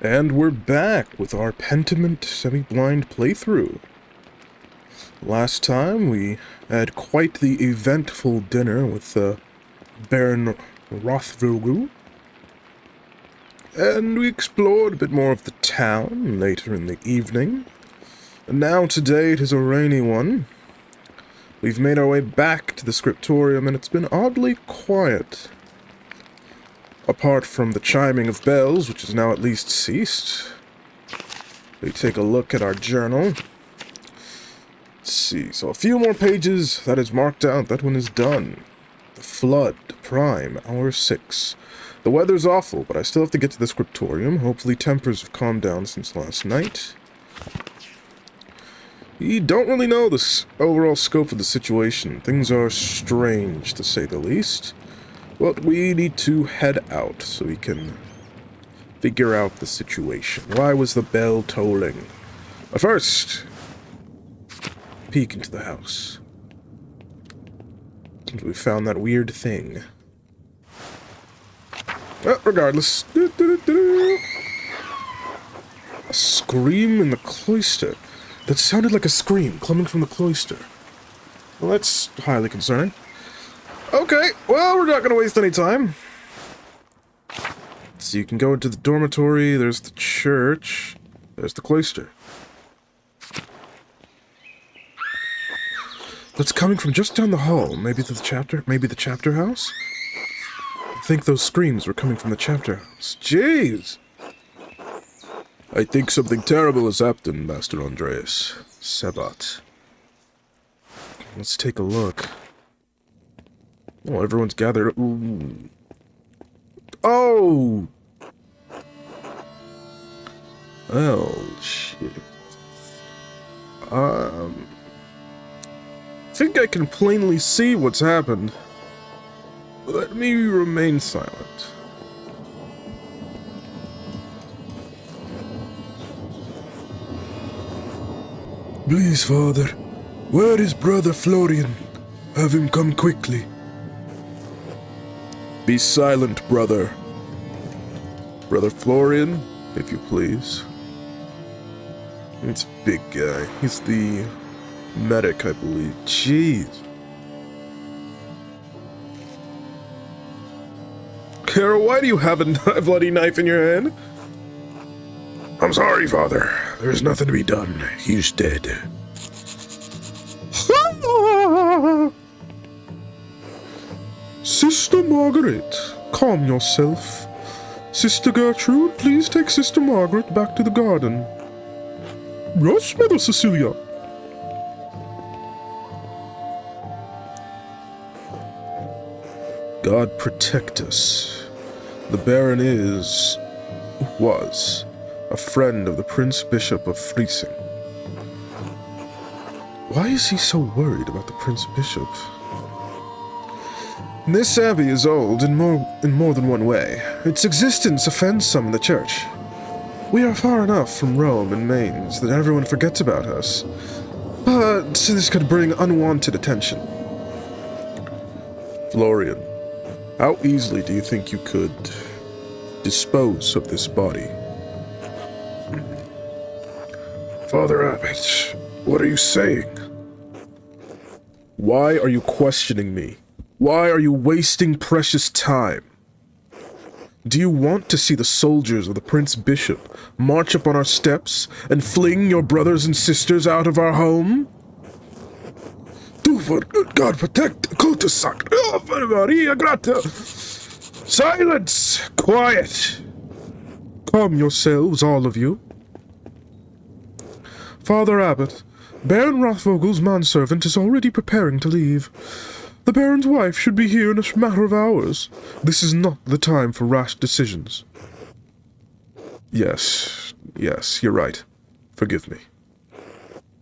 And we're back with our Pentiment semi-blind playthrough. Last time we had quite the eventful dinner with Baron Rothvogel. And we explored a bit more of the town later in the evening. And now today it is a rainy one. We've made our way back to the scriptorium and it's been oddly quiet. Apart from the chiming of bells, which has now at least ceased. We take a look at our journal. Let's see, so a few more pages, that is marked out, that one is done. The flood, prime, hour 6. The weather's awful, but I still have to get to the scriptorium. Hopefully tempers have calmed down since last night. We don't really know the overall scope of the situation. Things are strange, to say the least. But we need to head out so we can figure out the situation. Why was the bell tolling? But first, peek into the house. We found that weird thing. Well, regardless. A scream in the cloister. That sounded like a scream coming from the cloister. Well, that's highly concerning. Okay, well, we're not going to waste any time. So you can go into the dormitory, there's the church, there's the cloister. That's coming from just down the hall. Maybe the chapter house? I think those screams were coming from the chapter house. Jeez! I think something terrible has happened, Master Andreas. Sabat. Let's take a look. Oh, everyone's gathered. Ooh. Oh! Oh, shit. I think I can plainly see what's happened. Let me remain silent. Please, Father. Where is Brother Florian? Have him come quickly. Be silent, brother. Brother Florian, if you please. It's a big guy. He's the medic, I believe. Jeez. Piero, why do you have a bloody knife in your hand? I'm sorry, Father. There's nothing to be done. He's dead. Sister Margaret, calm yourself. Sister Gertrude, please take Sister Margaret back to the garden. Yes, Mother Cecilia. God protect us. The Baron was, a friend of the Prince Bishop of Friesing. Why is he so worried about the Prince Bishop? This abbey is old in more than one way. Its existence offends some in the church. We are far enough from Rome and Mainz that everyone forgets about us. But this could bring unwanted attention. Florian, how easily do you think you could dispose of this body? Father Abbot, what are you saying? Why are you questioning me? Why are you wasting precious time? Do you want to see the soldiers of the Prince Bishop march up on our steps and fling your brothers and sisters out of our home? Do for good God protect the cul-de-sac. Ave Maria Grata. Silence! Quiet! Calm yourselves, all of you. Father Abbot, Baron Rothvogel's manservant is already preparing to leave. The Baron's wife should be here in a matter of hours. This is not the time for rash decisions. Yes, you're right. Forgive me.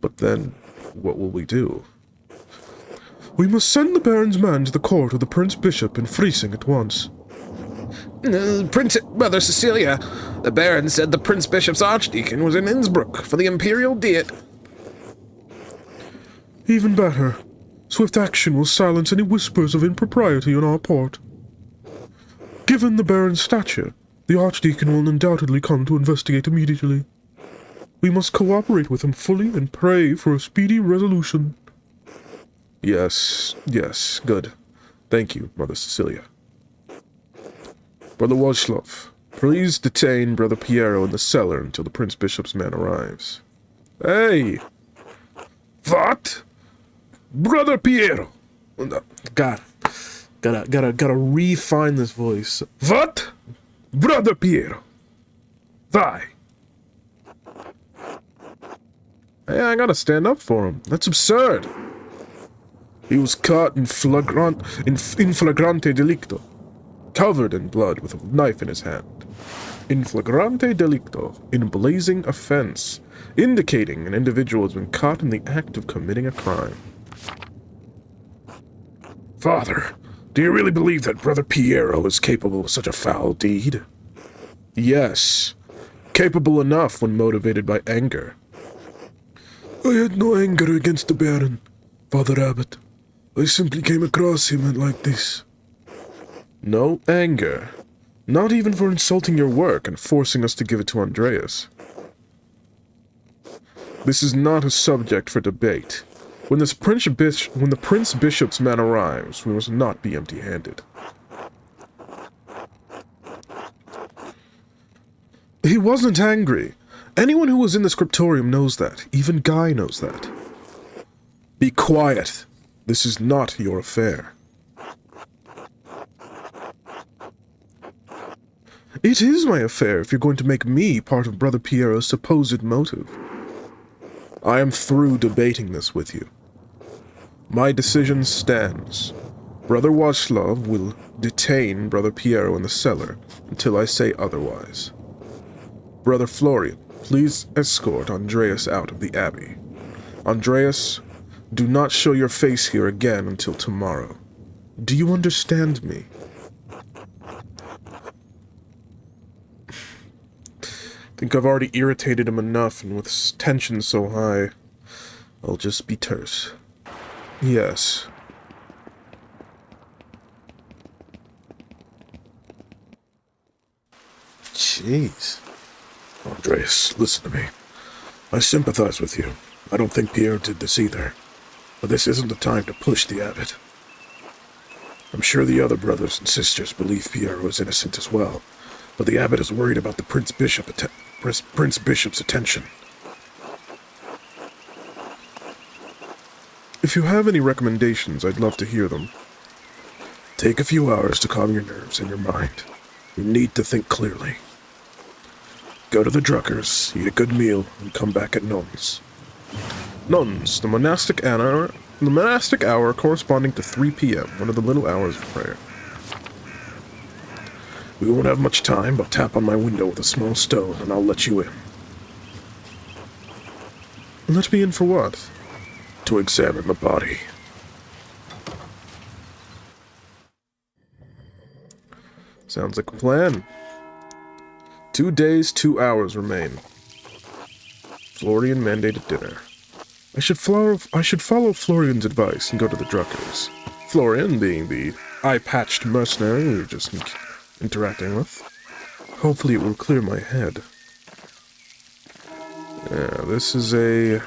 But then, what will we do? We must send the Baron's man to the court of the Prince Bishop in Friesing at once. Mother Cecilia, the Baron said the Prince Bishop's archdeacon was in Innsbruck for the Imperial Diet. Even better. Swift action will silence any whispers of impropriety on our part. Given the Baron's stature, The archdeacon will undoubtedly come to investigate immediately. We must cooperate with him fully and pray for a speedy resolution. Yes, good. Thank you, Mother Cecilia. Brother Wojslav, please detain Brother Piero in the cellar until the Prince Bishop's man arrives. Hey! What? Brother Piero! God, gotta refine this voice. What? Brother Piero! Why? Hey, I gotta stand up for him. That's absurd. He was caught in flagrante delicto, covered in blood with a knife in his hand. In flagrante delicto, in blazing offense, indicating an individual has been caught in the act of committing a crime. Father, do you really believe that Brother Piero is capable of such a foul deed? Yes, capable enough when motivated by anger. I had no anger against the Baron, Father Abbot. I simply came across him like this. No anger. Not even for insulting your work and forcing us to give it to Andreas. This is not a subject for debate. When the Prince Bishop's man arrives, we must not be empty-handed. He wasn't angry. Anyone who was in the scriptorium knows that. Even Guy knows that. Be quiet. This is not your affair. It is my affair if you're going to make me part of Brother Piero's supposed motive. I am through debating this with you. My decision stands. Brother Wojslav will detain Brother Piero in the cellar until I say otherwise. Brother Florian, please escort Andreas out of the abbey. Andreas, do not show your face here again until tomorrow. Do you understand me? I think I've already irritated him enough, and with tension so high, I'll just be terse. Yes. Jeez. Andreas, listen to me. I sympathize with you. I don't think Pierre did this either. But this isn't the time to push the abbot. I'm sure the other brothers and sisters believe Piero is innocent as well, but the abbot is worried about the Prince Bishop's attention. If you have any recommendations, I'd love to hear them. Take a few hours to calm your nerves and your mind. You need to think clearly. Go to the Druckers, eat a good meal, and come back at Non's. Nuns, the monastic hour corresponding to 3 p.m., one of the little hours of prayer. We won't have much time, but tap on my window with a small stone and I'll let you in. Let me in for what? To examine the body. Sounds like a plan. 2 days, 2 hours remain. Florian mandated dinner. I should follow Florian's advice and go to the Druckers. Florian being the eye-patched mercenary we were just interacting with. Hopefully it will clear my head. Yeah, this is a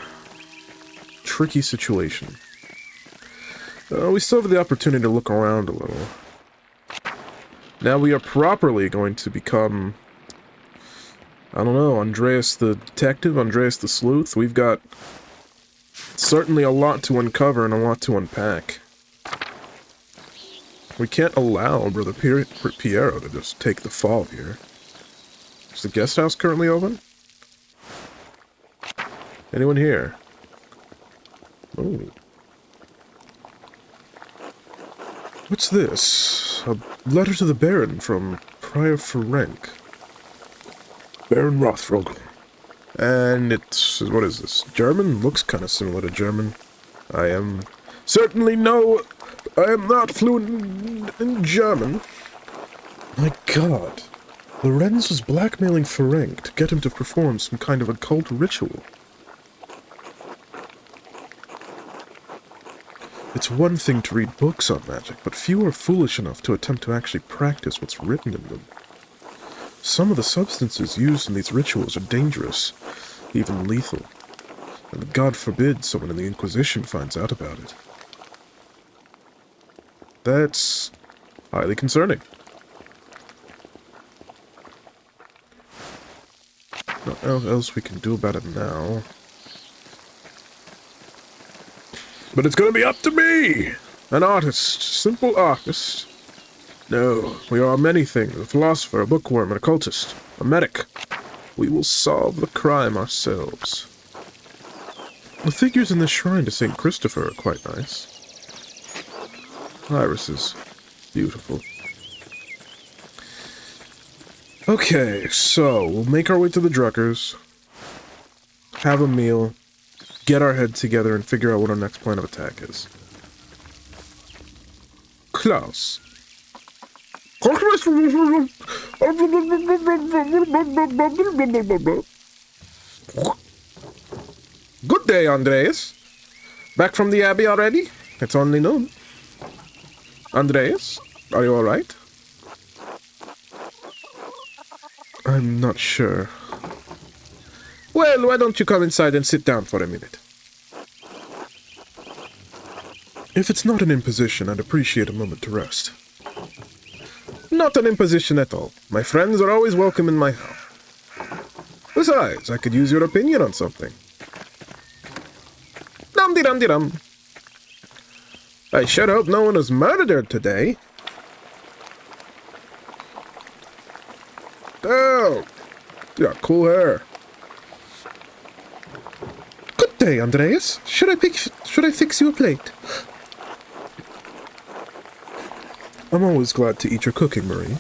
tricky situation. We still have the opportunity to look around a little. Now we are properly going to become, I don't know, Andreas the detective, Andreas the sleuth. We've got certainly a lot to uncover and a lot to unpack. We can't allow Brother Piero to just take the fall here. Is the guest house currently open? Anyone here? Oh. What's this? A letter to the Baron from Prior Ferenc. Baron Rothvogel. And it's, what is this? German? Looks kind of similar to German. I am not fluent in German. My god. Lorenz was blackmailing Ferenc to get him to perform some kind of occult ritual. It's one thing to read books on magic, but few are foolish enough to attempt to actually practice what's written in them. Some of the substances used in these rituals are dangerous, even lethal. And God forbid someone in the Inquisition finds out about it. That's highly concerning. Nothing else we can do about it now. But it's gonna be up to me! An artist, simple artist. No, we are many things. A philosopher, a bookworm, an occultist, a medic. We will solve the crime ourselves. The figures in the shrine to St. Christopher are quite nice. Iris is beautiful. Okay, so we'll make our way to the Druckers, have a meal, get our head together, and figure out what our next plan of attack is. Klaus. Good day, Andreas. Back from the Abbey already? It's only noon. Andreas, are you alright? I'm not sure. Well, why don't you come inside and sit down for a minute? If it's not an imposition, I'd appreciate a moment to rest. Not an imposition at all. My friends are always welcome in my house. Besides, I could use your opinion on something. Dum-de-dum-de-dum. I sure hope no one was murdered today. Oh, you got cool hair. Good day, Andreas. Should I fix you a plate? I'm always glad to eat your cooking, Marie.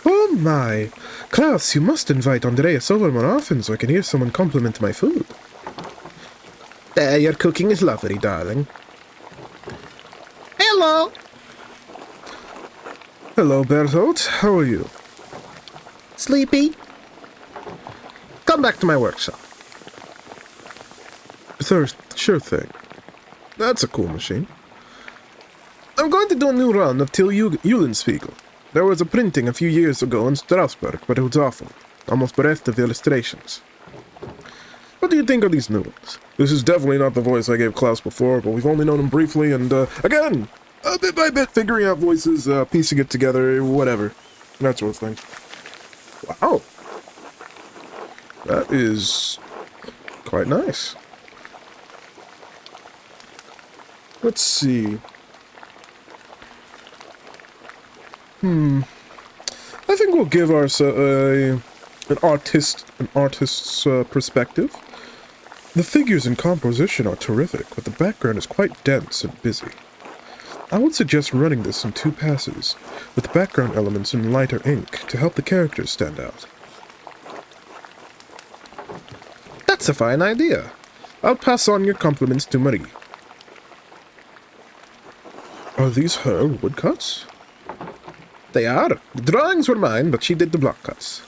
Oh my! Klaus, you must invite Andreas over more often so I can hear someone compliment my food. Your cooking is lovely, darling. Hello! Hello, Berthold. How are you? Sleepy? Come back to my workshop. Sure thing. That's a cool machine. I'm going to do a new run of Till Eulenspiegel. There was a printing a few years ago in Strasbourg, but it was awful. Almost bereft of illustrations. What do you think of these new ones? This is definitely not the voice I gave Klaus before, but we've only known him briefly, and, again, bit by bit, figuring out voices, piecing it together, whatever. That sort of thing. Wow. That is quite nice. Let's see. I think we'll give an artist's perspective. The figures and composition are terrific, but the background is quite dense and busy. I would suggest running this in 2 passes, with background elements in lighter ink to help the characters stand out. That's a fine idea. I'll pass on your compliments to Marie. Are these her woodcuts? They are. The drawings were mine, but she did the block cuts.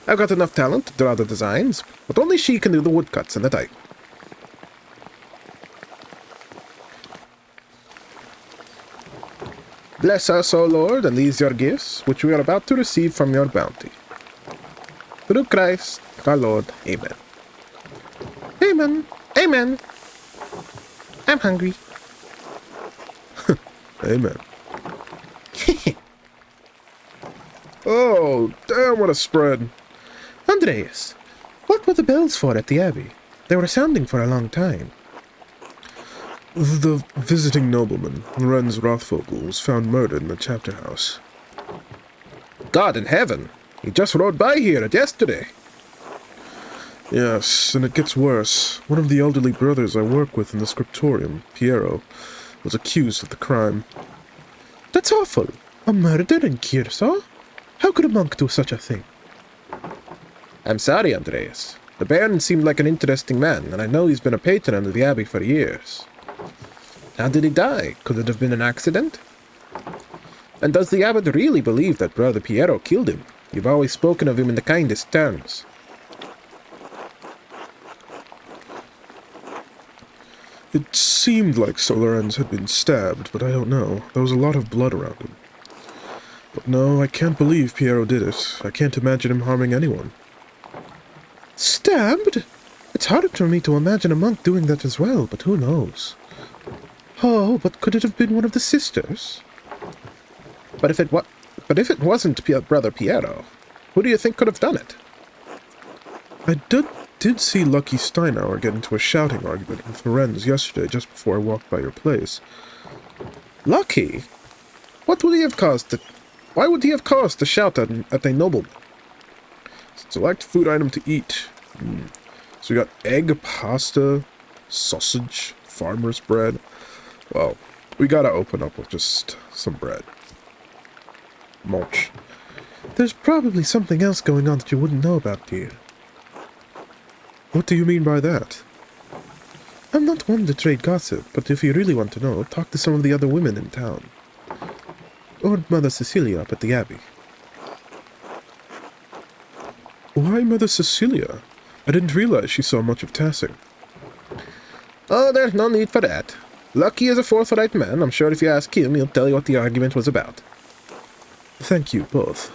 I've got enough talent to draw the designs, but only she can do the woodcuts and the type. Bless us, O Lord, and these your gifts, which we are about to receive from your bounty. Through Christ, our Lord. Amen. Amen. Amen. I'm hungry. Amen. Oh, damn, what a spread. Andreas, what were the bells for at the Abbey? They were sounding for a long time. The visiting nobleman, Lorenz Rothvogel, was found murdered in the chapter house. God in heaven! He just rode by here yesterday. Yes, and it gets worse. One of the elderly brothers I work with in the scriptorium, Piero, was accused of the crime. That's awful. A murder in Kiersau? How could a monk do such a thing? I'm sorry, Andreas. The Baron seemed like an interesting man, and I know he's been a patron of the Abbey for years. How did he die? Could it have been an accident? And does the abbot really believe that Brother Piero killed him? You've always spoken of him in the kindest terms. It seemed like Lorenz had been stabbed, but I don't know. There was a lot of blood around him. But no, I can't believe Piero did it. I can't imagine him harming anyone. Stabbed? It's hard for me to imagine a monk doing that as well, but who knows? Oh, but could it have been one of the sisters? But if it wasn't Brother Piero, who do you think could have done it? I did see Lucky Steinauer get into a shouting argument with Lorenz yesterday just before I walked by your place. Lucky? What would he have caused to... Why would he have caused to shout at a nobleman? Select food item to eat. So we got egg, pasta, sausage, farmer's bread. Well, we gotta open up with just some bread. Mulch. There's probably something else going on that you wouldn't know about, dear. What do you mean by that? I'm not one to trade gossip, but if you really want to know, talk to some of the other women in town. Or Mother Cecilia up at the Abbey. Why Mother Cecilia? I didn't realize she saw much of Tassing. Oh, there's no need for that. Lucky is a forthright man. I'm sure if you ask him, he'll tell you what the argument was about. Thank you, both.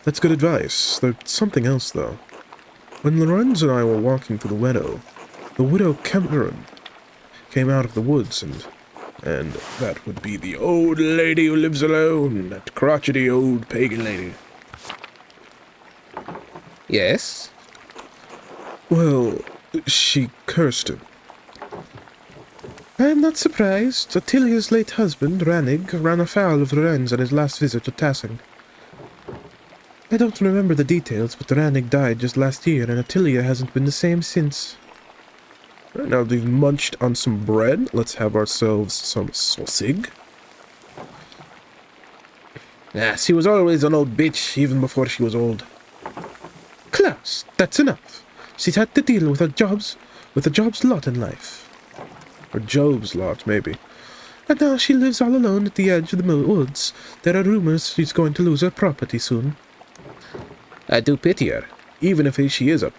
That's good advice. There's something else, though. When Lorenz and I were walking through the widow Kempnerin came out of the woods, and that would be the old lady who lives alone, that crotchety old pagan lady. Yes? Well, she cursed him. I am not surprised. Attilia's late husband, Ranig, ran afoul of Lorenz on his last visit to Tassing. I don't remember the details, but Ranig died just last year, and Attilia hasn't been the same since. Right now we've munched on some bread. Let's have ourselves some sausage. She was always an old bitch, even before she was old. Klaus, that's enough. She's had to deal with a job's lot in life. Or Job's lot, maybe. And now she lives all alone at the edge of the woods. There are rumors she's going to lose her property soon. I do pity her, even if she is a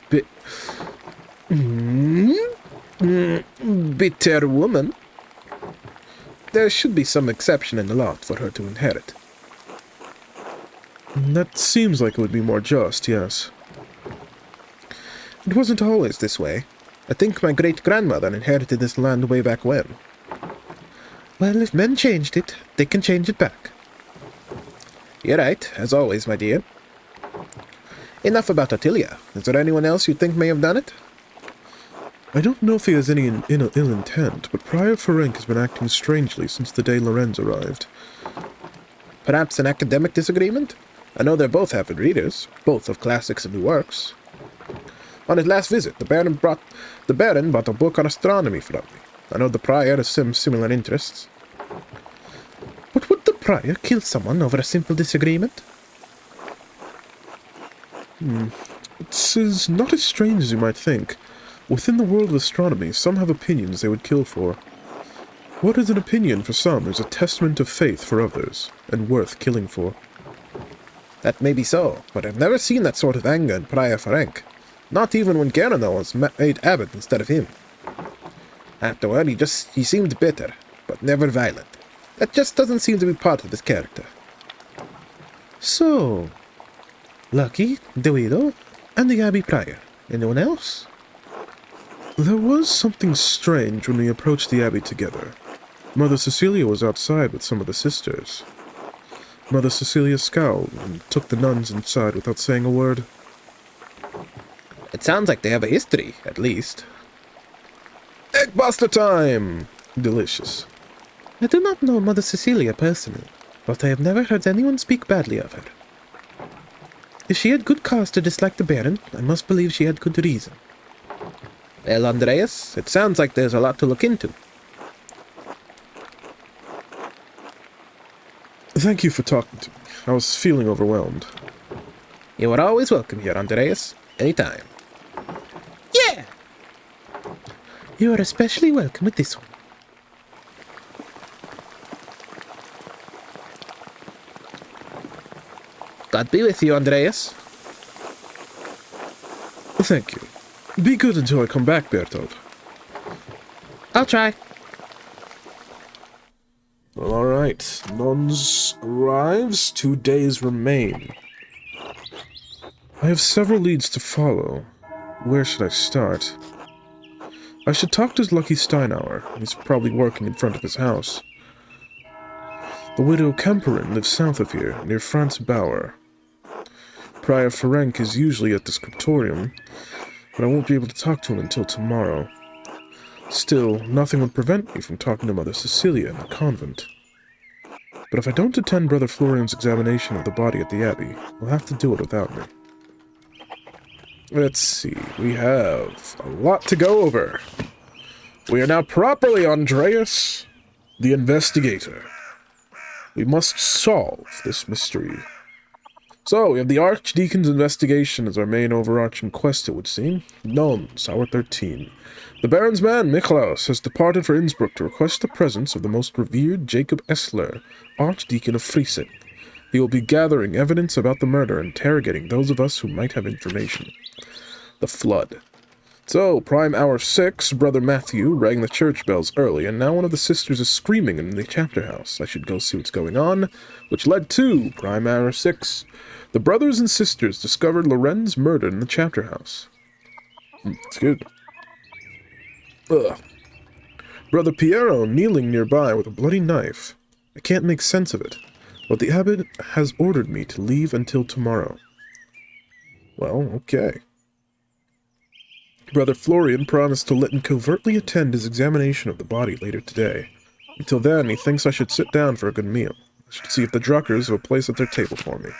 bitter woman. There should be some exception in the lot for her to inherit. That seems like it would be more just, yes. It wasn't always this way. I think my great-grandmother inherited this land way back when. Well, if men changed it, they can change it back. You're right, as always, my dear. Enough about Attilia. Is there anyone else you think may have done it? I don't know if he has any ill intent, but Prior Ferenc has been acting strangely since the day Lorenz arrived. Perhaps an academic disagreement? I know they're both avid readers, both of classics and new works. On his last visit, the Baron bought a book on astronomy from me. I know the Prior has some similar interests. But would the Prior kill someone over a simple disagreement? It's not as strange as you might think. Within the world of astronomy, some have opinions they would kill for. What is an opinion for some is a testament of faith for others, and worth killing for. That may be so, but I've never seen that sort of anger in Prior Ferenc. Not even when Gerano was made abbot instead of him. Afterward, he seemed bitter, but never violent. That just doesn't seem to be part of his character. So, Lucky, the widow, and the Abbey Prior. Anyone else? There was something strange when we approached the Abbey together. Mother Cecilia was outside with some of the sisters. Mother Cecilia scowled and took the nuns inside without saying a word. It sounds like they have a history, at least. Eggbuster time! Delicious. I do not know Mother Cecilia personally, but I have never heard anyone speak badly of her. If she had good cause to dislike the Baron, I must believe she had good reason. Well, Andreas, it sounds like there's a lot to look into. Thank you for talking to me. I was feeling overwhelmed. You are always welcome here, Andreas. Anytime. Yeah! You are especially welcome with this one. God be with you, Andreas. Thank you. Be good until I come back, Bertold. I'll try. Well, alright. Alright, Nuns arrives. 2 days remain. I have several leads to follow. Where should I start? I should talk to Lucky Steinauer. He's probably working in front of his house. The widow Kemperin lives south of here, near Franz Bauer. Prior Ferenc is usually at the scriptorium, but I won't be able to talk to him until tomorrow. Still, nothing would prevent me from talking to Mother Cecilia in the convent. But if I don't attend Brother Florian's examination of the body at the Abbey, he'll have to do it without me. Let's see, we have a lot to go over. We are now properly Andreas, the Investigator. We must solve this mystery. So, we have the Archdeacon's investigation as our main overarching quest, it would seem. Nuns, Hour 13. The Baron's man, Niklaus, has departed for Innsbruck to request the presence of the most revered Jacob Essler, Archdeacon of Friesing. He will be gathering evidence about the murder and interrogating those of us who might have information. The Flood. So, prime hour 6, Brother Matthew rang the church bells early, and now one of the sisters is screaming in the chapter house. I should go see what's going on, which led to prime hour 6. The brothers and sisters discovered Lorenz murdered in the chapter house. It's good. Ugh. Brother Piero kneeling nearby with a bloody knife. I can't make sense of it, but the abbot has ordered me to leave until tomorrow. Well, okay. Brother Florian promised to let me covertly attend his examination of the body later today. Until then, he thinks I should sit down for a good meal. I should see if the Druckers have a place at their table for me.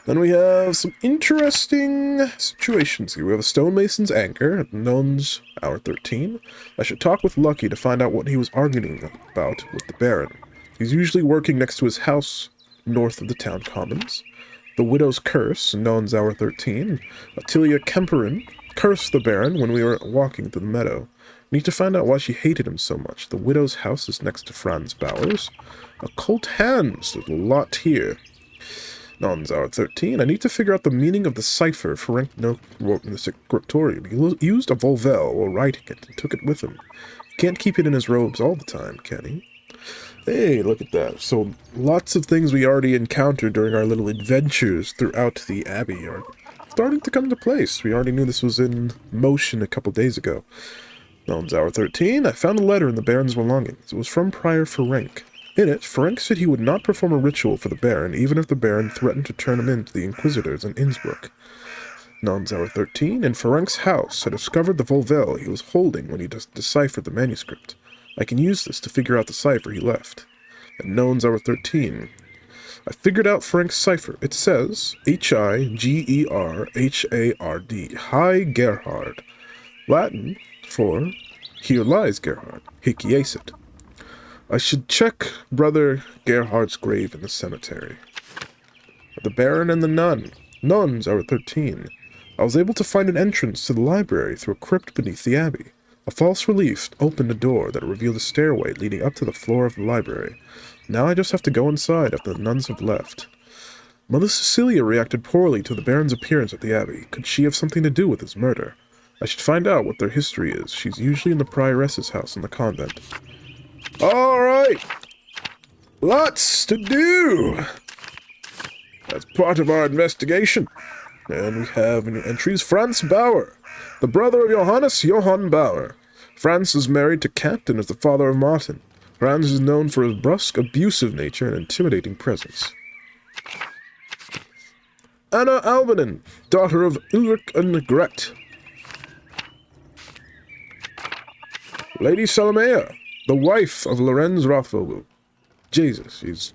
Then we have some interesting situations here. We have a stonemason's anchor at Nuns, hour 13. I should talk with Lucky to find out what he was arguing about with the Baron. He's usually working next to his house, north of the town commons. The Widow's Curse, Nuns, hour 13. Attilia Kemperin cursed the Baron when we were walking through the meadow. Need to find out why she hated him so much. The Widow's house is next to Franz Bauer's. Occult hands, there's a lot here. Nuns, hour 13. I need to figure out the meaning of the cipher Ferenc wrote in the scriptorium. He used a volvel while writing it and took it with him. He can't keep it in his robes all the time, can he? Hey, look at that. So, lots of things we already encountered during our little adventures throughout the Abbey are starting to come into place. We already knew this was in motion a couple days ago. Nuns, hour 13. I found a letter in the Baron's belongings. It was from Prior Ferenc. In it, Ferenc said he would not perform a ritual for the Baron, even if the Baron threatened to turn him in to the Inquisitors in Innsbruck. Nuns, hour 13. In Ferenc's house, I discovered the volvel he was holding when he deciphered the manuscript. I can use this to figure out the cipher he left. At Nuns, hour 13. I figured out Ferenc's cipher. It says Higerhard, High Gerhard. Latin for Here lies Gerhard, hic jacet. I should check Brother Gerhard's grave in the cemetery. The Baron and the Nun. Nuns, hour 13. I was able to find an entrance to the library through a crypt beneath the abbey. A false relief opened a door that revealed a stairway leading up to the floor of the library. Now I just have to go inside after the nuns have left. Mother Cecilia reacted poorly to the Baron's appearance at the abbey. Could she have something to do with his murder? I should find out what their history is. She's usually in the prioress's house in the convent. Alright! Lots to do! That's part of our investigation. And we have new entries. Franz Bauer, the brother of Johannes Johann Bauer. Franz is married to Kat and is the father of Martin. Franz is known for his brusque, abusive nature and intimidating presence. Anna Albanen, daughter of Ulrich and Gret. Lady Salomea, the wife of Lorenz Rothvogel. Jesus, she's...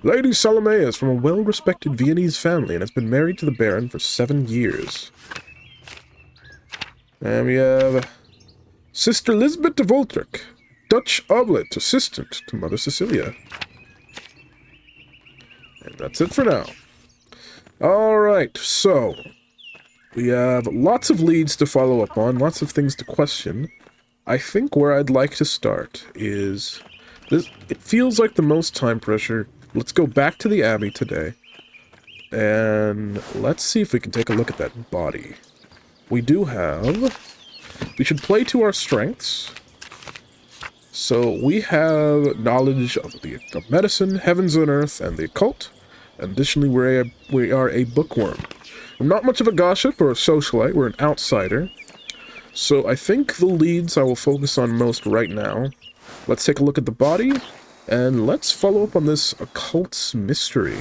Lady Salomea is from a well-respected Viennese family and has been married to the Baron for 7 years. And we have Sister Lisbeth de Voltric, Dutch oblate assistant to Mother Cecilia. And that's it for now. Alright, so we have lots of leads to follow up on, lots of things to question. I think where I'd like to start is this. It feels like the most time pressure. Let's go back to the Abbey today, and let's see if we can take a look at that body. We should play to our strengths. So we have knowledge of medicine, heavens and earth, and the occult. Additionally, we are a bookworm. I'm not much of a gossip or a socialite. We're an outsider. So I think the leads I will focus on most right now. Let's take a look at the body, and let's follow up on this occult mystery.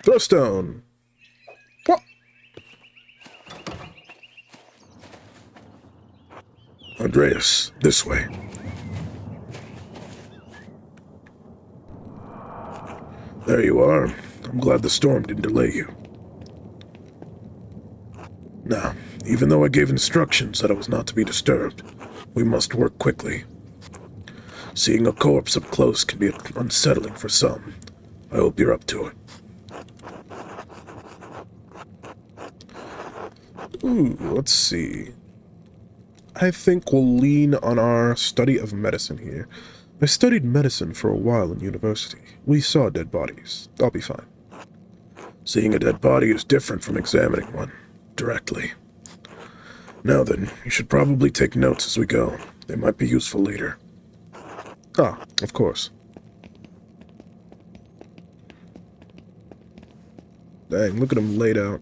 Throwstone! What? Andreas, this way. There you are. I'm glad the storm didn't delay you. Now, even though I gave instructions that I was not to be disturbed, we must work quickly. Seeing a corpse up close can be unsettling for some. I hope you're up to it. Ooh, let's see. I think we'll lean on our study of medicine here. I studied medicine for a while in university. We saw dead bodies. I'll be fine. Seeing a dead body is different from examining one directly. Now then, you should probably take notes as we go. They might be useful later. Ah, of course. Dang, look at him laid out.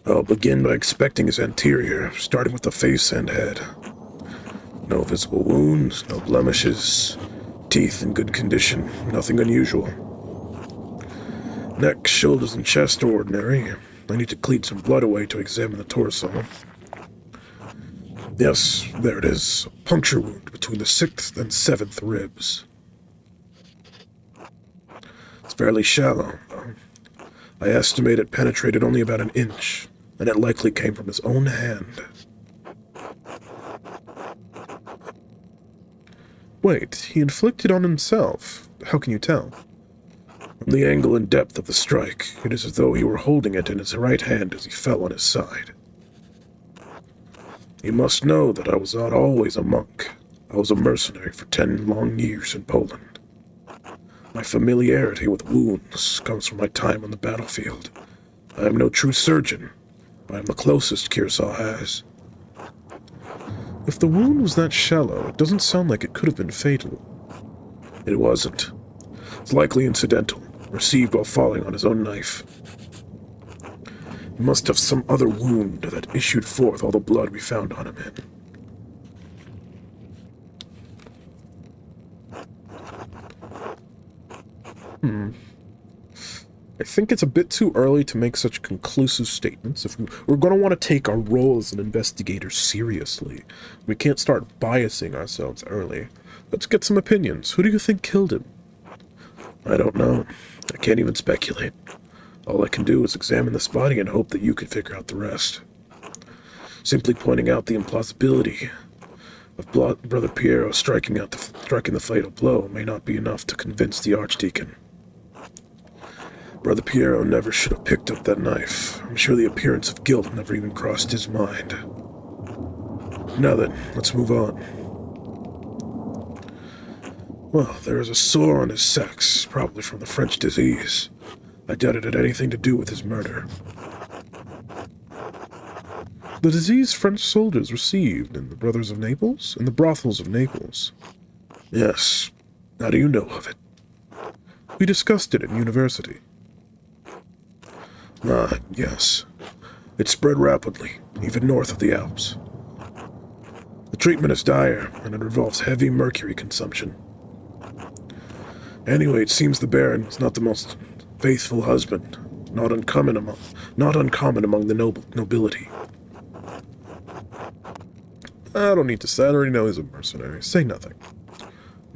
I'll begin by inspecting his anterior, starting with the face and head. No visible wounds, no blemishes, teeth in good condition, nothing unusual. Neck, shoulders, and chest are ordinary. I need to clean some blood away to examine the torso. Yes, there it is. A puncture wound between the 6th and 7th ribs. It's fairly shallow, though. I estimate it penetrated only about 1 inch, and it likely came from his own hand. Wait, he inflicted on himself. How can you tell? From the angle and depth of the strike, it is as though he were holding it in his right hand as he fell on his side. You must know that I was not always a monk. I was a mercenary for 10 long years in Poland. My familiarity with wounds comes from my time on the battlefield. I am no true surgeon, but I am the closest Kearsarge has. If the wound was that shallow, it doesn't sound like it could have been fatal. It wasn't. It's likely incidental, received while falling on his own knife. He must have some other wound that issued forth all the blood we found on him in. I think it's a bit too early to make such conclusive statements. If we're going to want to take our role as an investigator seriously, we can't start biasing ourselves early. Let's get some opinions. Who do you think killed him? I don't know. I can't even speculate. All I can do is examine this body and hope that you can figure out the rest. Simply pointing out the implausibility of Brother Piero striking the fatal blow may not be enough to convince the archdeacon. Brother Piero never should have picked up that knife. I'm sure the appearance of guilt never even crossed his mind. Now then, let's move on. Well, there is a sore on his sex, probably from the French disease. I doubt it had anything to do with his murder. The disease French soldiers received in the Brothers of Naples? In the brothels of Naples? Yes. How do you know of it? We discussed it in university. Ah, yes. It spread rapidly, even north of the Alps. The treatment is dire, and it involves heavy mercury consumption. Anyway, it seems the Baron is not the most faithful husband, not uncommon among the nobility. I don't need to say, I already know he's a mercenary. Say nothing.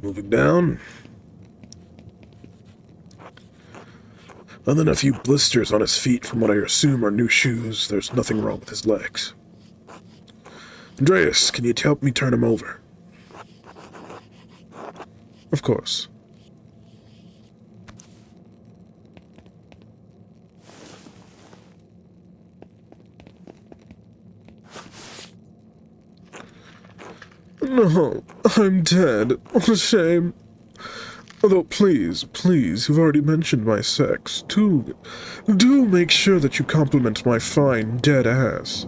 Moving down. Other than a few blisters on his feet from what I assume are new shoes, there's nothing wrong with his legs. Andreas, can you help me turn him over? Of course. No, I'm dead. What a shame. Although, please, you've already mentioned my sex. Do make sure that you compliment my fine, dead ass.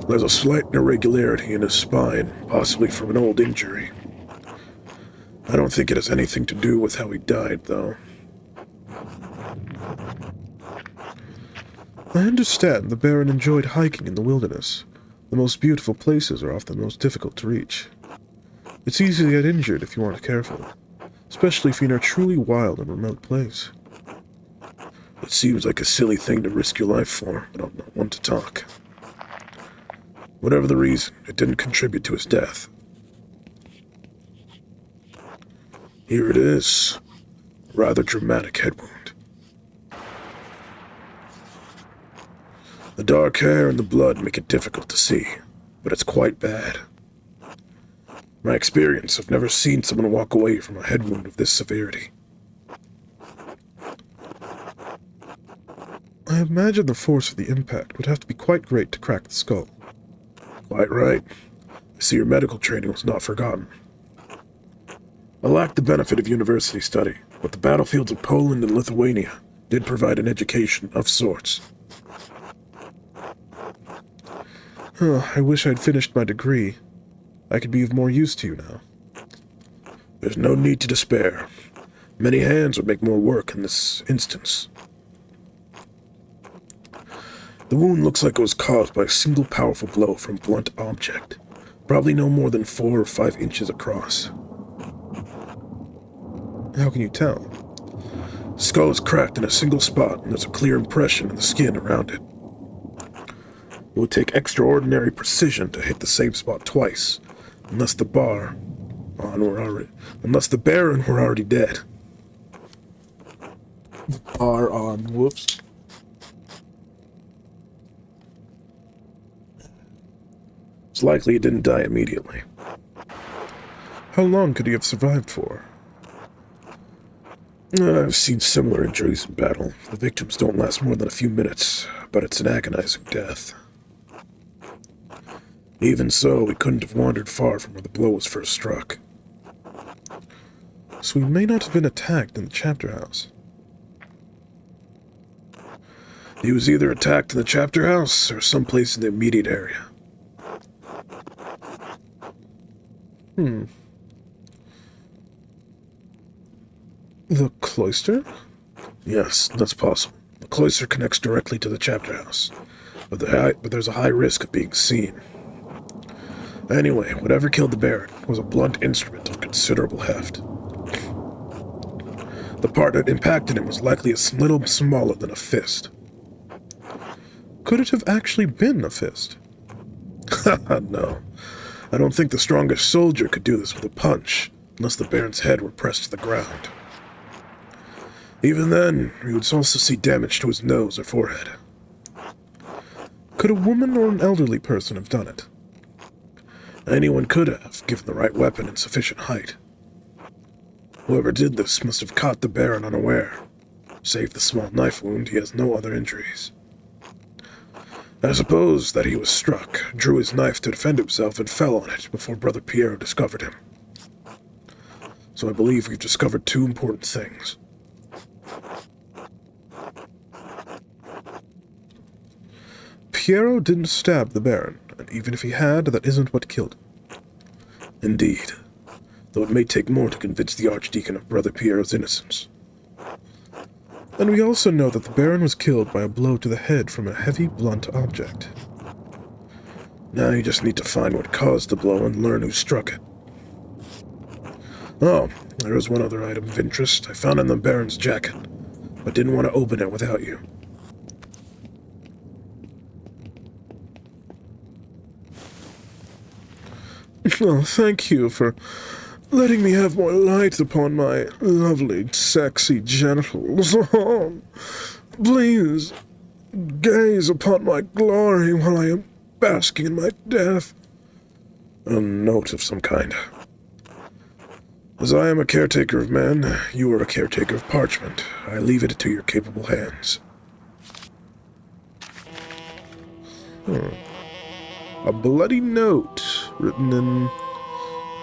There's a slight irregularity in his spine, possibly from an old injury. I don't think it has anything to do with how he died, though. I understand the Baron enjoyed hiking in the wilderness. The most beautiful places are often the most difficult to reach. It's easy to get injured if you aren't careful, especially if you're in a truly wild and remote place. It seems like a silly thing to risk your life for, but I'm not one to talk. Whatever the reason, it didn't contribute to his death. Here it is. A rather dramatic head wound. The dark hair and the blood make it difficult to see, but it's quite bad. In my experience, I've never seen someone walk away from a head wound of this severity. I imagine the force of the impact would have to be quite great to crack the skull. Quite right. I see your medical training was not forgotten. I lacked the benefit of university study, but the battlefields of Poland and Lithuania did provide an education of sorts. I wish I'd finished my degree. I could be of more use to you now. There's no need to despair. Many hands would make more work in this instance. The wound looks like it was caused by a single powerful blow from a blunt object, probably no more than 4 or 5 inches across. How can you tell? The skull is cracked in a single spot, and there's a clear impression in the skin around it. It would take extraordinary precision to hit the same spot twice, unless the Baron were already dead. Whoops. It's likely he didn't die immediately. How long could he have survived for? I've seen similar injuries in battle. The victims don't last more than a few minutes, but it's an agonizing death. Even so, we couldn't have wandered far from where the blow was first struck. So he may not have been attacked in the chapter house. He was either attacked in the chapter house or someplace in the immediate area. The cloister? Yes, that's possible. The cloister connects directly to the chapter house, but there's a high risk of being seen. Anyway, whatever killed the Baron was a blunt instrument of considerable heft. The part that impacted him was likely a little smaller than a fist. Could it have actually been a fist? No. I don't think the strongest soldier could do this with a punch, unless the Baron's head were pressed to the ground. Even then, you would also see damage to his nose or forehead. Could a woman or an elderly person have done it? Anyone could have, given the right weapon and sufficient height. Whoever did this must have caught the Baron unaware. Save the small knife wound, he has no other injuries. I suppose that he was struck, drew his knife to defend himself, and fell on it before Brother Piero discovered him. So I believe we've discovered 2 important things. Piero didn't stab the Baron, and even if he had, that isn't what killed him. Indeed, though it may take more to convince the archdeacon of Brother Piero's innocence. And we also know that the Baron was killed by a blow to the head from a heavy, blunt object. Now you just need to find what caused the blow and learn who struck it. Oh, there is one other item of interest I found in the Baron's jacket, but didn't want to open it without you. Oh, thank you for letting me have more light upon my lovely, sexy genitals. Oh, please, gaze upon my glory while I am basking in my death. A note of some kind. As I am a caretaker of men, you are a caretaker of parchment. I leave it to your capable hands. A bloody note written in...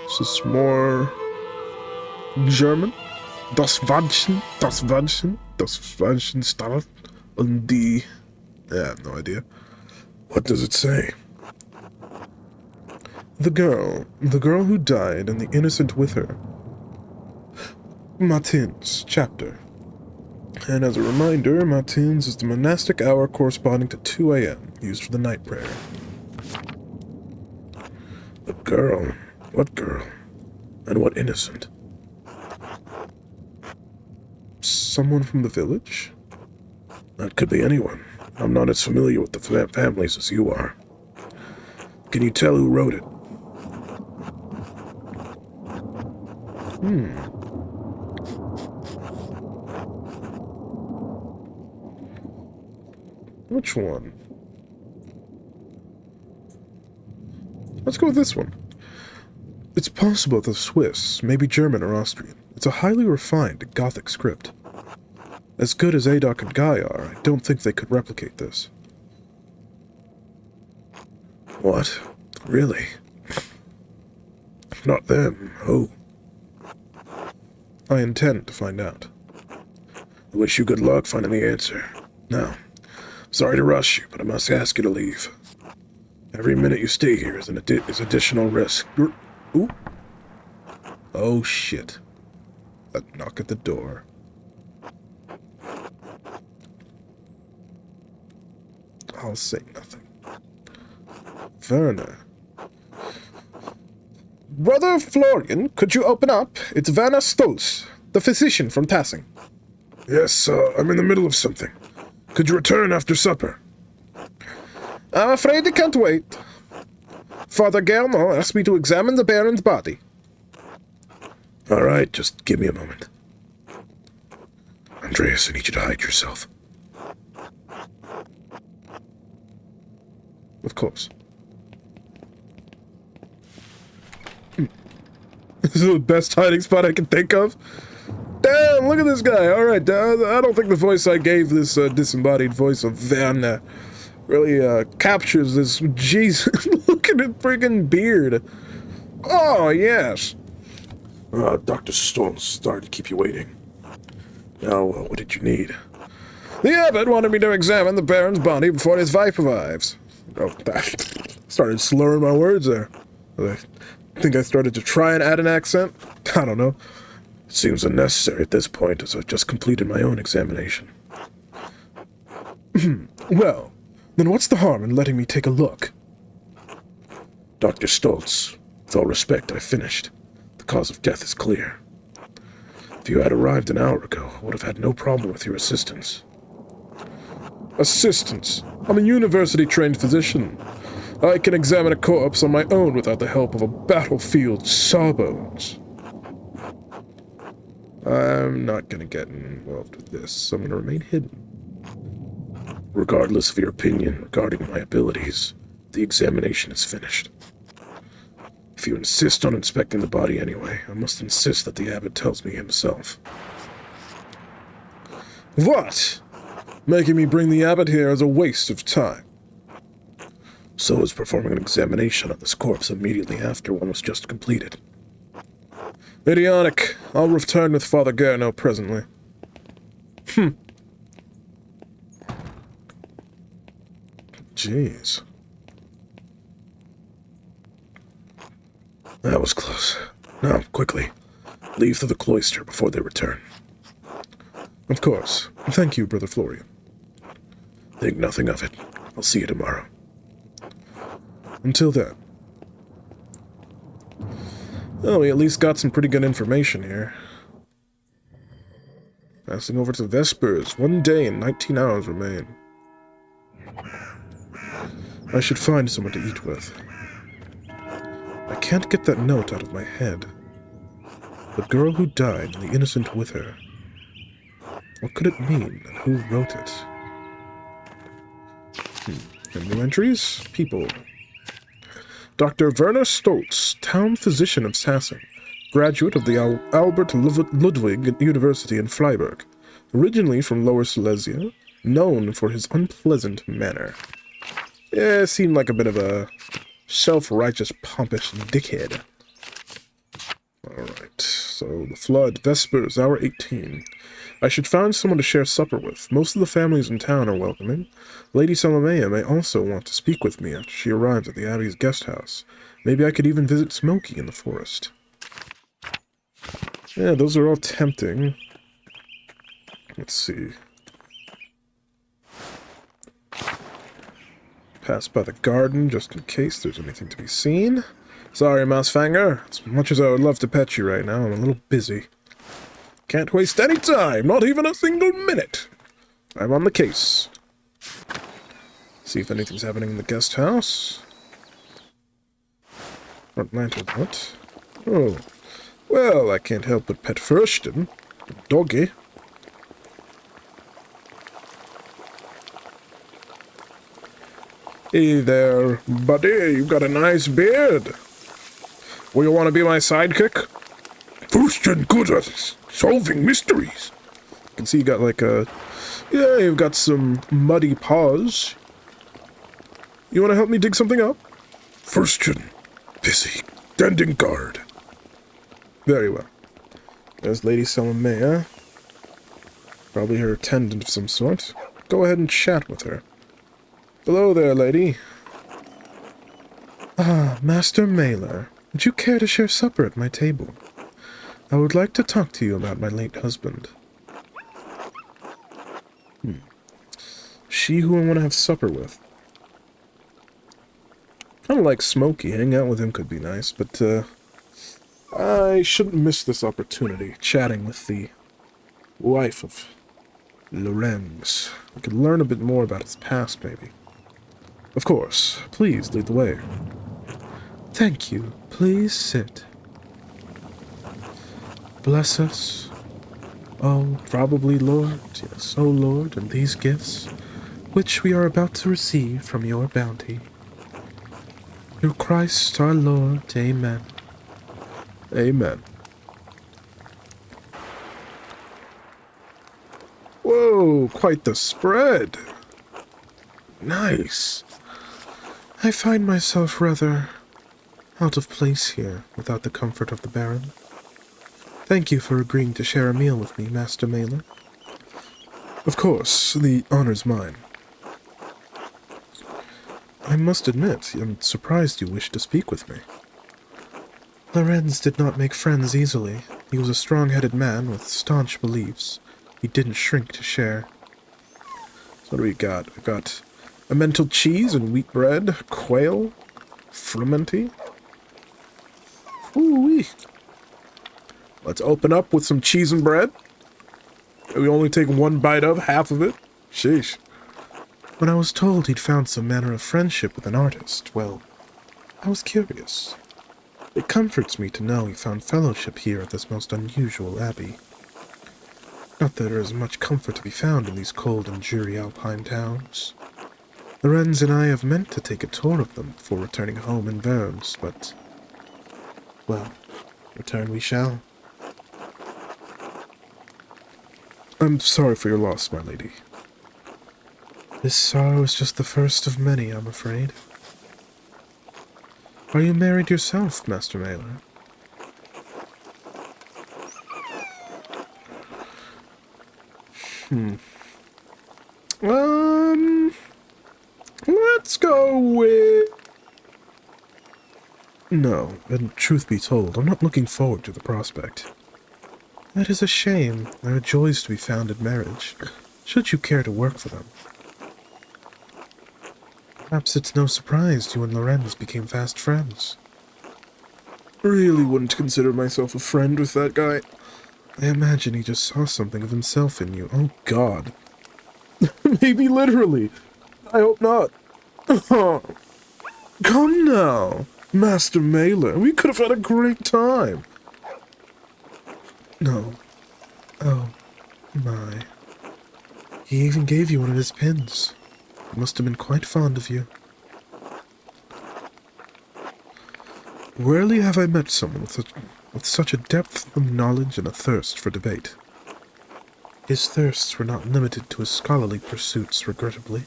Is this more... German? Das Wandchen starrt und die... I have no idea. What does it say? The girl who died and the innocent with her. Matins, chapter. And as a reminder, Matins is the monastic hour corresponding to 2 a.m., used for the night prayer. The girl? What girl? And what innocent? Someone from the village? That could be anyone. I'm not as familiar with the families as you are. Can you tell who wrote it? Which one? Let's go with this one. It's possible the Swiss, maybe German or Austrian. It's a highly refined Gothic script. As good as Adok and Guy are, I don't think they could replicate this. What? Really? Not them. Who? I intend to find out. I wish you good luck finding the answer. Now, sorry to rush you, but I must ask you to leave. Every minute you stay here is additional risk. Ooh. Oh, shit. A knock at the door. I'll say nothing. Werner. Brother Florian, could you open up? It's Werner Stolz, the physician from Tassing. Yes, I'm in the middle of something. Could you return after supper? I'm afraid he can't wait. Father Guillermo asked me to examine the Baron's body. All right, just give me a moment. Andreas, I need you to hide yourself. Of course. This is the best hiding spot I can think of. Damn, look at this guy. All right, I don't think the voice I gave this disembodied voice of Werner really captures this. Jesus, look at his freaking beard. Oh, yes. Dr. Stolz, sorry to keep you waiting. Now, what did you need? The abbot wanted me to examine the Baron's body before his wife arrives. Oh, I started slurring my words there. I think I started to try and add an accent. I don't know. Seems unnecessary at this point, as I've just completed my own examination. Well, then what's the harm in letting me take a look? Dr. Stolz, with all respect, I finished. The cause of death is clear. If you had arrived an hour ago, I would have had no problem with your assistance. Assistance? I'm a university-trained physician. I can examine a corpse on my own without the help of a battlefield sawbones. I'm not gonna get involved with this, so I'm gonna remain hidden. Regardless of your opinion regarding my abilities, the examination is finished. If you insist on inspecting the body anyway, I must insist that the abbot tells me himself. What? Making me bring the abbot here is a waste of time. So is performing an examination on this corpse immediately after one was just completed. Idiotic. I'll return with Father Guillermo presently. Jeez. That was close. Now, quickly, leave for the cloister before they return. Of course. Thank you, Brother Florian. Think nothing of it. I'll see you tomorrow. Until then. Oh, we at least got some pretty good information here. Passing over to Vespers. 1 day and 19 hours remain. I should find someone to eat with. I can't get that note out of my head. The girl who died and the innocent with her. What could it mean, and who wrote it? And new entries? People. Dr. Werner Stolz, town physician of Sassing, graduate of the Albert Ludwig University in Freiburg, originally from Lower Silesia, known for his unpleasant manner. Yeah, seemed like a bit of a self-righteous, pompous dickhead. Alright, so the flood, Vespers, hour 18. I should find someone to share supper with. Most of the families in town are welcoming. Lady Salomea may also want to speak with me after she arrives at the Abbey's guest house. Maybe I could even visit Smokey in the forest. Yeah, those are all tempting. Let's see. Pass by the garden just in case there's anything to be seen. Sorry, Mousefanger. As much as I would love to pet you right now, I'm a little busy. Can't waste any time, not even a single minute. I'm on the case. See if anything's happening in the guest house. Front lantern, what? Oh. Well, I can't help but pet Fursten. Doggy. Hey there, buddy. You've got a nice beard. Will you want to be my sidekick? Fursten good at solving mysteries. I can see you got like a... Yeah, you've got some muddy paws. You want to help me dig something up? Fursten, busy, standing guard. Very well. There's Lady Salamea. Probably her attendant of some sort. Go ahead and chat with her. Hello there, lady. Ah, Master Mailer. Would you care to share supper at my table? I would like to talk to you about my late husband. She who I want to have supper with. Kind of like Smokey. Hanging out with him could be nice, but, I shouldn't miss this opportunity, chatting with the wife of Lorenz. I could learn a bit more about his past, maybe. Of course. Please, lead the way. Thank you. Please sit. Bless us. Oh, probably, Lord, yes, O Lord, and these gifts, which we are about to receive from your bounty. Through Christ our Lord, amen. Amen. Whoa, quite the spread. Nice. I find myself rather out of place here without the comfort of the Baron. Thank you for agreeing to share a meal with me, Master Mailer. Of course, the honor's mine. I must admit, I'm surprised you wished to speak with me. Lorenz did not make friends easily. He was a strong-headed man with staunch beliefs. He didn't shrink to share. So what do we got? We've got emmental cheese and wheat bread, quail, frumenty. Ooh-wee. Let's open up with some cheese and bread. We only take one bite of, half of it. Sheesh. When I was told he'd found some manner of friendship with an artist, well, I was curious. It comforts me to know he found fellowship here at this most unusual abbey. Not that there is much comfort to be found in these cold and dreary alpine towns. Lorenz and I have meant to take a tour of them before returning home in Worms, but, well, return we shall. I'm sorry for your loss, my lady. This sorrow is just the first of many, I'm afraid. Are you married yourself, Master Mailer? Let's go with... No, and truth be told, I'm not looking forward to the prospect. That is a shame. There are joys to be found in marriage, should you care to work for them. Perhaps it's no surprise you and Lorenz became fast friends. Really wouldn't consider myself a friend with that guy. I imagine he just saw something of himself in you. Oh, God. Maybe literally. I hope not. Come now, Master Mailer. We could have had a great time. No. Oh, my. He even gave you one of his pins. He must have been quite fond of you. Rarely have I met someone with such a depth of knowledge and a thirst for debate. His thirsts were not limited to his scholarly pursuits, regrettably.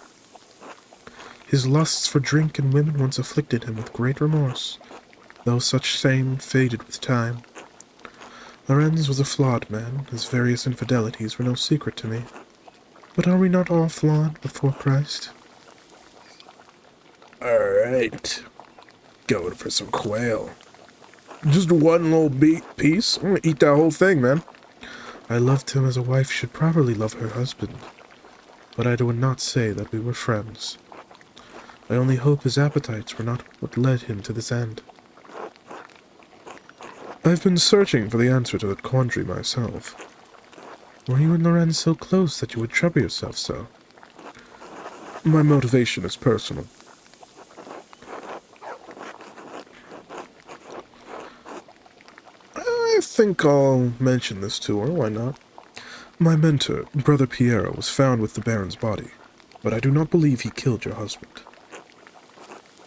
His lusts for drink and women once afflicted him with great remorse, though such same faded with time. Lorenz was a flawed man. His various infidelities were no secret to me. But are we not all flawed before Christ? All right. Going for some quail. Just one little piece? I'm gonna eat that whole thing, man. I loved him as a wife should properly love her husband, but I would not say that we were friends. I only hope his appetites were not what led him to this end. I've been searching for the answer to that quandary myself. Were you and Lorenz so close that you would trouble yourself so? My motivation is personal. I think I'll mention this to her, why not? My mentor, Brother Piero, was found with the Baron's body, but I do not believe he killed your husband.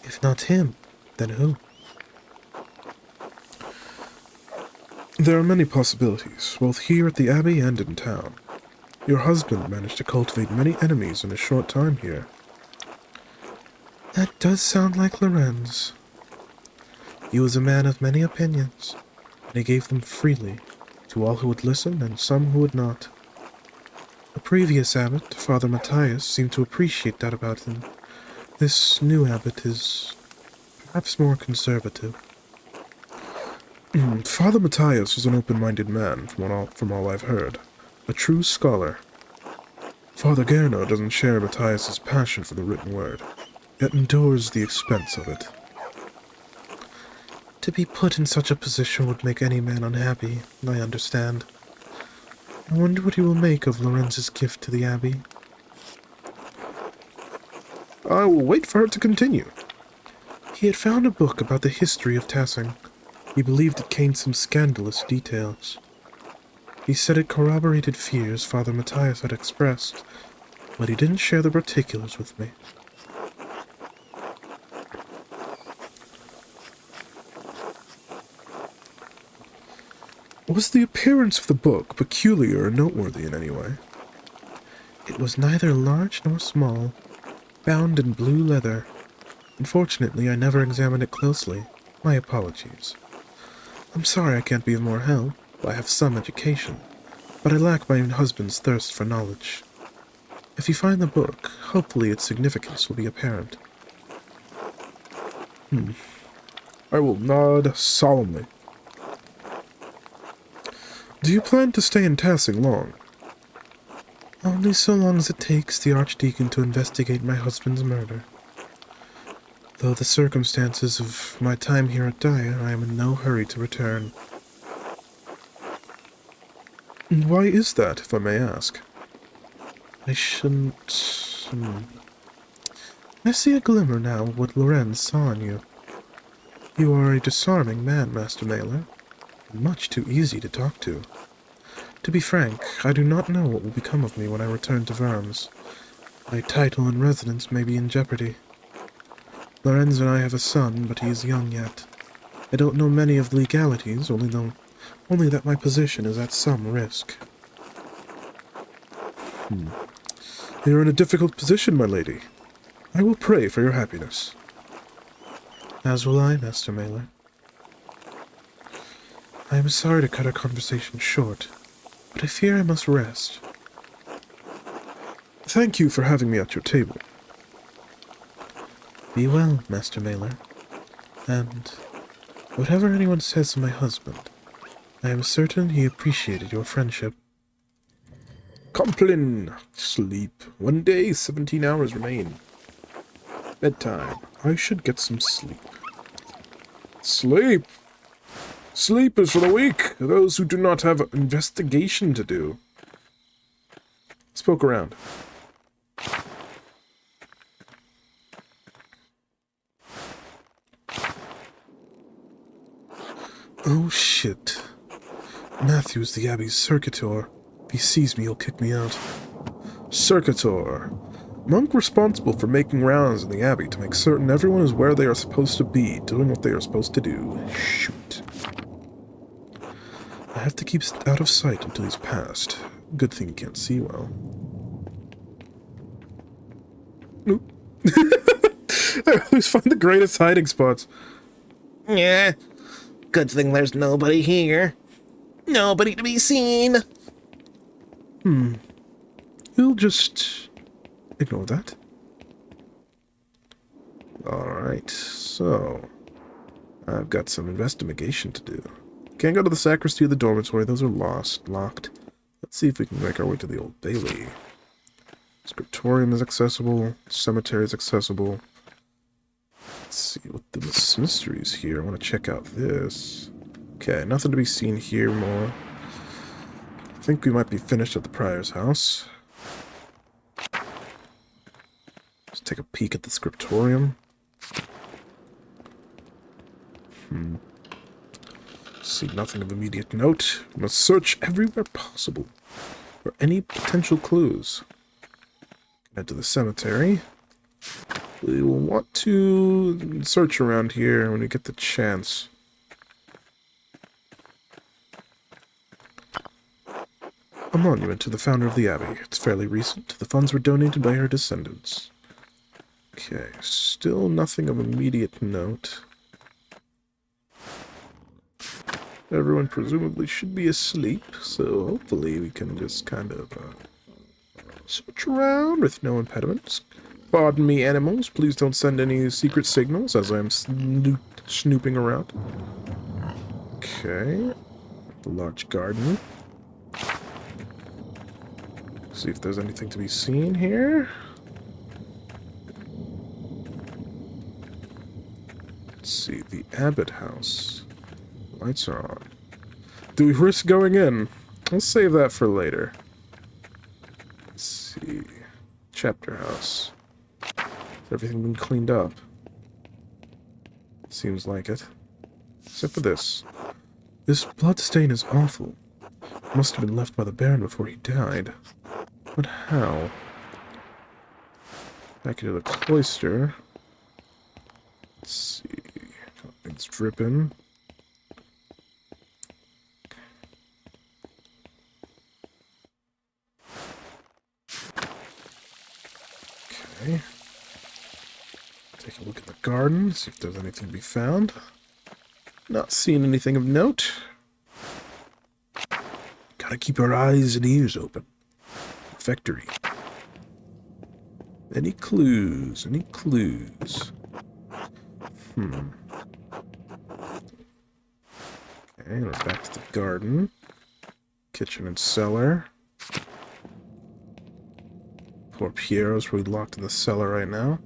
If not him, then who? There are many possibilities, both here at the Abbey and in town. Your husband managed to cultivate many enemies in a short time here. That does sound like Lorenz. He was a man of many opinions, and he gave them freely to all who would listen and some who would not. A previous abbot, Father Matthias, seemed to appreciate that about him. This new abbot is perhaps more conservative. Father Matthias was an open-minded man, from all I've heard. A true scholar. Father Gerno doesn't share Matthias's passion for the written word, yet endures the expense of it. To be put in such a position would make any man unhappy, I understand. I wonder what he will make of Lorenz's gift to the Abbey. I will wait for her to continue. He had found a book about the history of Tassing. He believed it contained some scandalous details. He said it corroborated fears Father Matthias had expressed, but he didn't share the particulars with me. Was the appearance of the book peculiar or noteworthy in any way? It was neither large nor small, bound in blue leather. Unfortunately, I never examined it closely. My apologies. I'm sorry I can't be of more help. I have some education, but I lack my husband's thirst for knowledge. If you find the book, hopefully its significance will be apparent. I will nod solemnly. Do you plan to stay in Tassing long? Only so long as it takes the archdeacon to investigate my husband's murder. Though the circumstances of my time here are dire, I am in no hurry to return. Why is that, if I may ask? I shouldn't... I see a glimmer now of what Lorenz saw in you. You are a disarming man, Master Mailer, and much too easy to talk to. To be frank, I do not know what will become of me when I return to Worms. My title and residence may be in jeopardy. Lorenz and I have a son, but he is young yet. I don't know many of the legalities, only that my position is at some risk. You're in a difficult position, my lady. I will pray for your happiness. As will I, Master Mailer. I am sorry to cut our conversation short, but I fear I must rest. Thank you for having me at your table. Be well, Master Mailer, and whatever anyone says of my husband, I am certain he appreciated your friendship. Complin! Sleep. 1 day, 17 hours remain. Bedtime. I should get some sleep. Sleep! Sleep is for the weak, those who do not have investigation to do. Let's poke around. Oh shit. Matthew's the Abbey's Circuitor. If he sees me, he'll kick me out. Circuitor. Monk responsible for making rounds in the Abbey to make certain everyone is where they are supposed to be, doing what they are supposed to do. Shoot. I have to keep out of sight until he's passed. Good thing he can't see well. Nope. I always find the greatest hiding spots. Yeah. Good thing there's nobody here. Nobody to be seen. We'll just ignore that. Alright, so I've got some investigation to do. Can't go to the sacristy or the dormitory. Those are locked. Let's see if we can make our way to the Old Bailey. Scriptorium is accessible. Cemetery is accessible. Let's see what the mystery is here. I want to check out this. Okay, nothing to be seen here more. I think we might be finished at the prior's house. Let's take a peek at the scriptorium. See nothing of immediate note. We must search everywhere possible for any potential clues. Head to the cemetery. We will want to search around here when we get the chance. A monument to the founder of the abbey. It's fairly recent. The funds were donated by her descendants. Okay, still nothing of immediate note. Everyone presumably should be asleep, so hopefully we can just kind of search around with no impediments. Pardon me, animals. Please don't send any secret signals as I'm snooping around. Okay. The large garden. See if there's anything to be seen here. Let's see. The Abbot House. Lights are on. Do we risk going in? Let's save that for later. Let's see. Chapter House. Has everything been cleaned up? Seems like it. Except for this. This bloodstain is awful. It must have been left by the Baron before he died. But how? Back into the cloister. Let's see. Things dripping. Okay. Take a look at the garden, see if there's anything to be found. Not seeing anything of note. Gotta keep our eyes and ears open. Refectory. Any clues? Any clues? Okay, we're back to the garden. Kitchen and cellar. Poor Piero's probably locked in the cellar right now.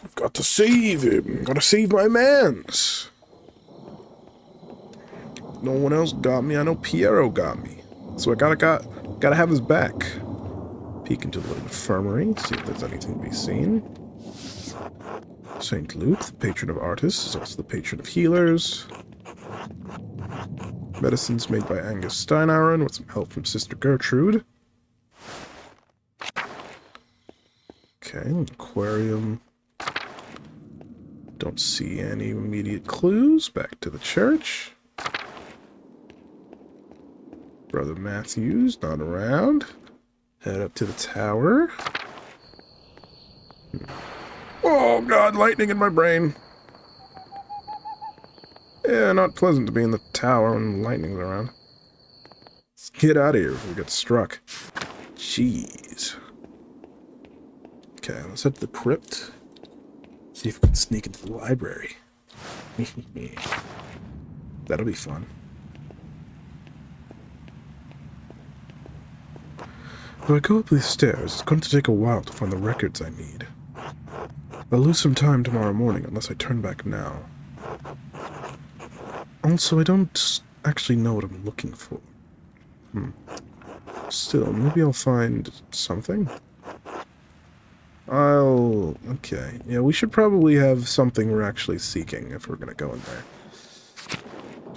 I've got to save him. Gotta save my mans. No one else got me. I know Piero got me. So I gotta have his back. Peek into the little infirmary. See if there's anything to be seen. St. Luke, the patron of artists, is also the patron of healers. Medicines made by Angus Steinauren with some help from Sister Gertrude. Okay, aquarium. Don't see any immediate clues. Back to the church. Brother Matthews, not around. Head up to the tower. Oh god, lightning in my brain. Yeah, not pleasant to be in the tower when lightning's around. Let's get out of here before we get struck. Jeez. Okay, let's head to the crypt. See if we can sneak into the library. That'll be fun. If I go up these stairs, it's going to take a while to find the records I need. I'll lose some time tomorrow morning unless I turn back now. Also, I don't actually know what I'm looking for. Still, maybe I'll find something. Okay. Yeah, we should probably have something we're actually seeking if we're gonna go in there.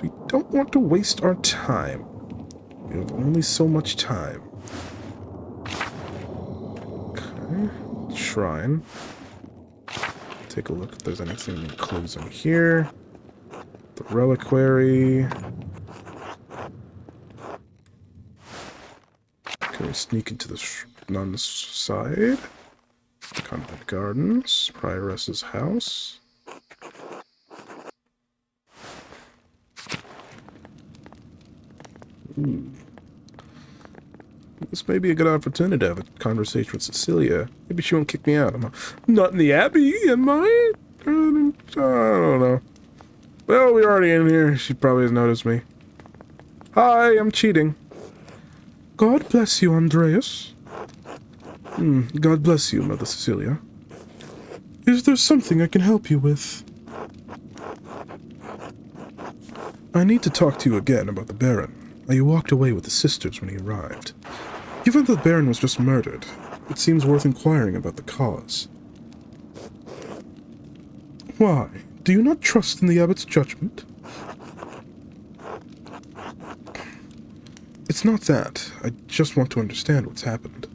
We don't want to waste our time. We have only so much time. Okay. Shrine. Take a look if there's anything clues in here. The reliquary. Can we sneak into the nun's side? Convent Gardens, Prioress's house. Ooh. This may be a good opportunity to have a conversation with Cecilia. Maybe she won't kick me out. I'm not in the Abbey, am I? I don't know. Well, we're already in here. She probably has noticed me. Hi, I'm cheating. God bless you, Andreas. God bless you, Mother Cecilia. Is there something I can help you with? I need to talk to you again about the Baron. You walked away with the sisters when he arrived. Given that the Baron was just murdered, it seems worth inquiring about the cause. Why? Do you not trust in the abbot's judgment? It's not that. I just want to understand what's happened.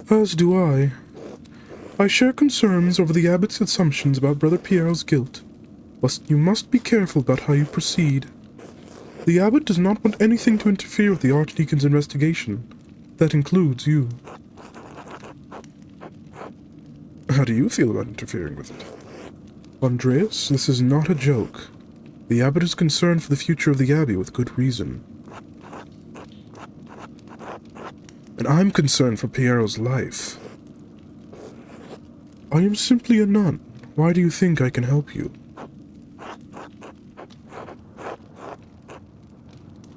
As do I. I share concerns over the abbot's assumptions about Brother Piero's guilt, but you must be careful about how you proceed. The abbot does not want anything to interfere with the archdeacon's investigation. That includes you. How do you feel about interfering with it? Andreas, this is not a joke. The abbot is concerned for the future of the abbey with good reason. And I'm concerned for Piero's life. I am simply a nun. Why do you think I can help you?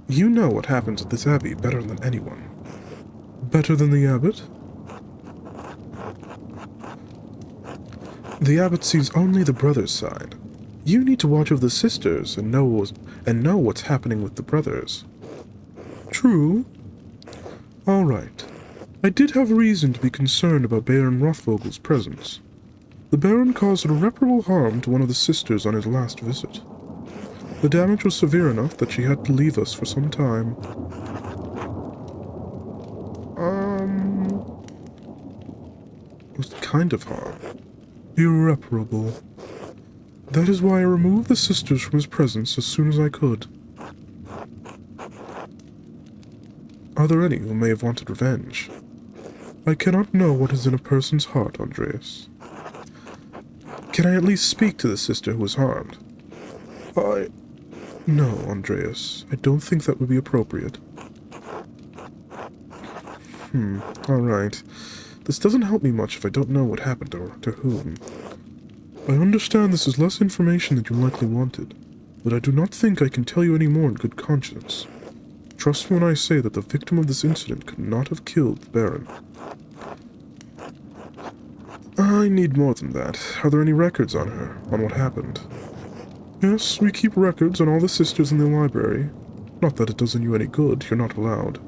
You know what happens at this abbey better than anyone. Better than the abbot? The abbot sees only the brothers' side. You need to watch over the sisters and know what's happening with the brothers. True. All right. I did have reason to be concerned about Baron Rothvogel's presence. The Baron caused irreparable harm to one of the sisters on his last visit. The damage was severe enough that she had to leave us for some time. What kind of harm? Irreparable. That is why I removed the sisters from his presence as soon as I could. Are there any who may have wanted revenge? I cannot know what is in a person's heart, Andreas. Can I at least speak to the sister who was harmed? No, Andreas. I don't think that would be appropriate. Alright. This doesn't help me much if I don't know what happened or to whom. I understand this is less information than you likely wanted, but I do not think I can tell you any more in good conscience. Trust me when I say that the victim of this incident could not have killed the Baron. I need more than that. Are there any records on her, on what happened? Yes, we keep records on all the sisters in the library. Not that it does you any good, you're not allowed.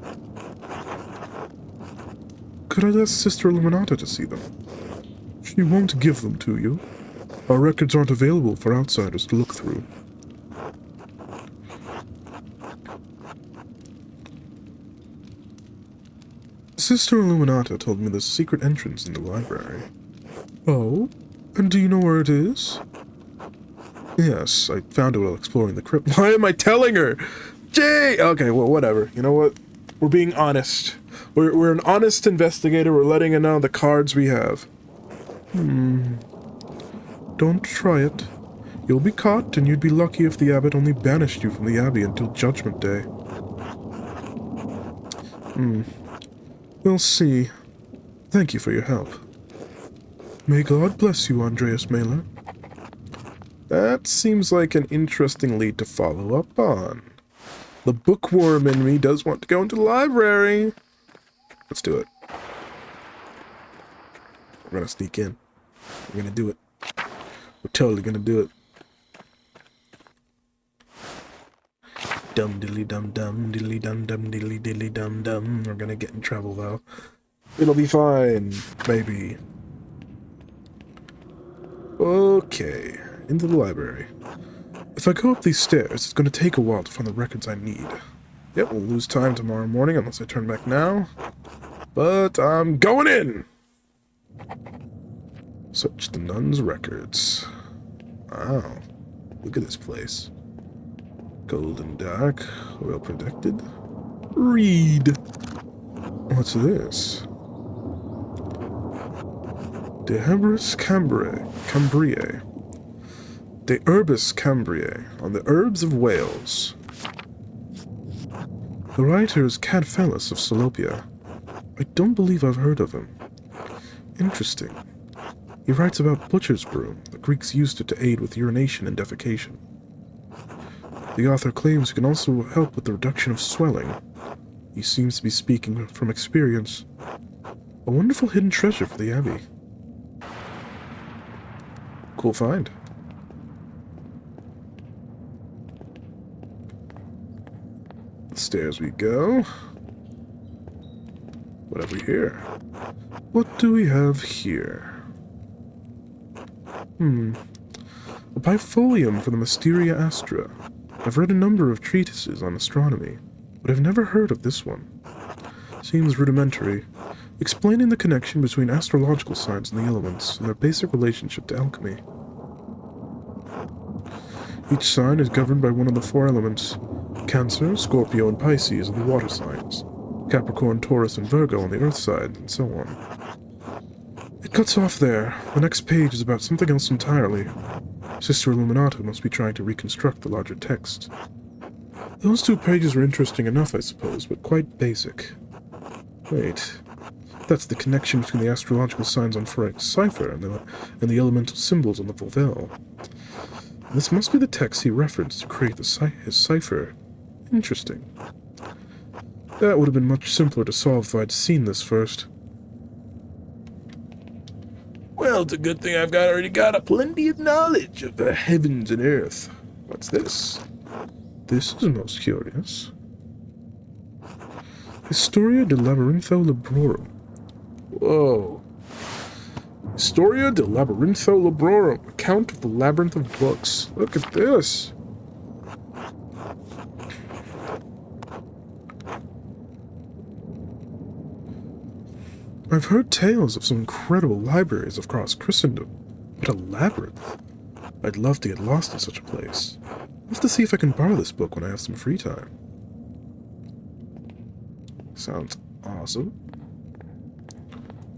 Could I ask Sister Illuminata to see them? She won't give them to you. Our records aren't available for outsiders to look through. Sister Illuminata told me there's a secret entrance in the library. Oh? And do you know where it is? Yes, I found it while exploring the crypt. Why am I telling her? Jay! Okay, well, whatever. You know what? We're being honest. We're an honest investigator. We're letting her know the cards we have. Don't try it. You'll be caught, and you'd be lucky if the abbot only banished you from the abbey until Judgment Day. We'll see. Thank you for your help. May God bless you, Andreas Mailer. That seems like an interesting lead to follow up on. The bookworm in me does want to go into the library. Let's do it. We're gonna sneak in. We're gonna do it. We're totally gonna do it. Dum diddly dum dum diddly dum dum diddly diddly dum dum. We're gonna get in trouble though. It'll be fine, maybe. Okay, into the library. If I go up these stairs, it's going to take a while to find the records I need. Yep, we'll lose time tomorrow morning unless I turn back now. But I'm going in! Search the nun's records. Wow, look at this place. Golden dark, well protected. Read! What's this? De Herbis Cambriae. De Herbis Cambriae, on the herbs of Wales. The writer is Cadphallus of Salopia. I don't believe I've heard of him. Interesting. He writes about butcher's broom. The Greeks used it to aid with urination and defecation. The author claims it can also help with the reduction of swelling. He seems to be speaking from experience. A wonderful hidden treasure for the Abbey. Cool find. Stairs we go. What have we here? What do we have here? A bifolium for the Mysteria Astra. I've read a number of treatises on astronomy, but I've never heard of this one. Seems rudimentary, explaining the connection between astrological signs and the elements and their basic relationship to alchemy. Each sign is governed by one of the 4 elements. Cancer, Scorpio, and Pisces are the water signs. Capricorn, Taurus, and Virgo on the earth side, and so on. It cuts off there. The next page is about something else entirely. Sister Illuminata must be trying to reconstruct the larger text. Those 2 pages are interesting enough, I suppose, but quite basic. Wait. That's the connection between the astrological signs on Frank's cipher and the elemental symbols on the Volvel. This must be the text he referenced to create his cipher. Interesting. That would have been much simpler to solve if I'd seen this first. Well, it's a good thing I've already got a plenty of knowledge of the heavens and earth. What's this? This is most curious. Historia de Labyrintho Librorum. Whoa. Historia de Labyrintho Librorum. Account of the Labyrinth of Books. Look at this. I've heard tales of some incredible libraries across Christendom, but a labyrinth? I'd love to get lost in such a place. I'll have to see if I can borrow this book when I have some free time. Sounds awesome.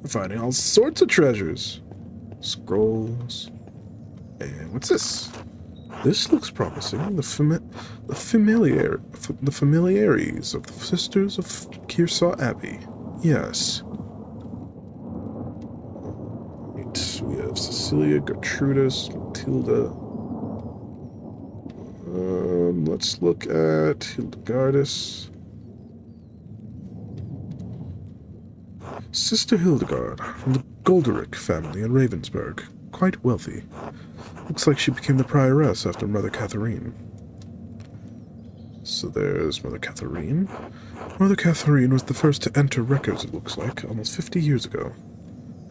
We're finding all sorts of treasures. Scrolls. And what's this? This looks promising. The familiaries of the Sisters of Kearsarge Abbey. Yes. We have Cecilia, Gertrudis, Matilda. Let's look at Hildegardis. Sister Hildegard, from the Golderick family in Ravensburg. Quite wealthy. Looks like she became the prioress after Mother Catherine. So there's Mother Catherine. Mother Catherine was the first to enter records, it looks like, almost 50 years ago.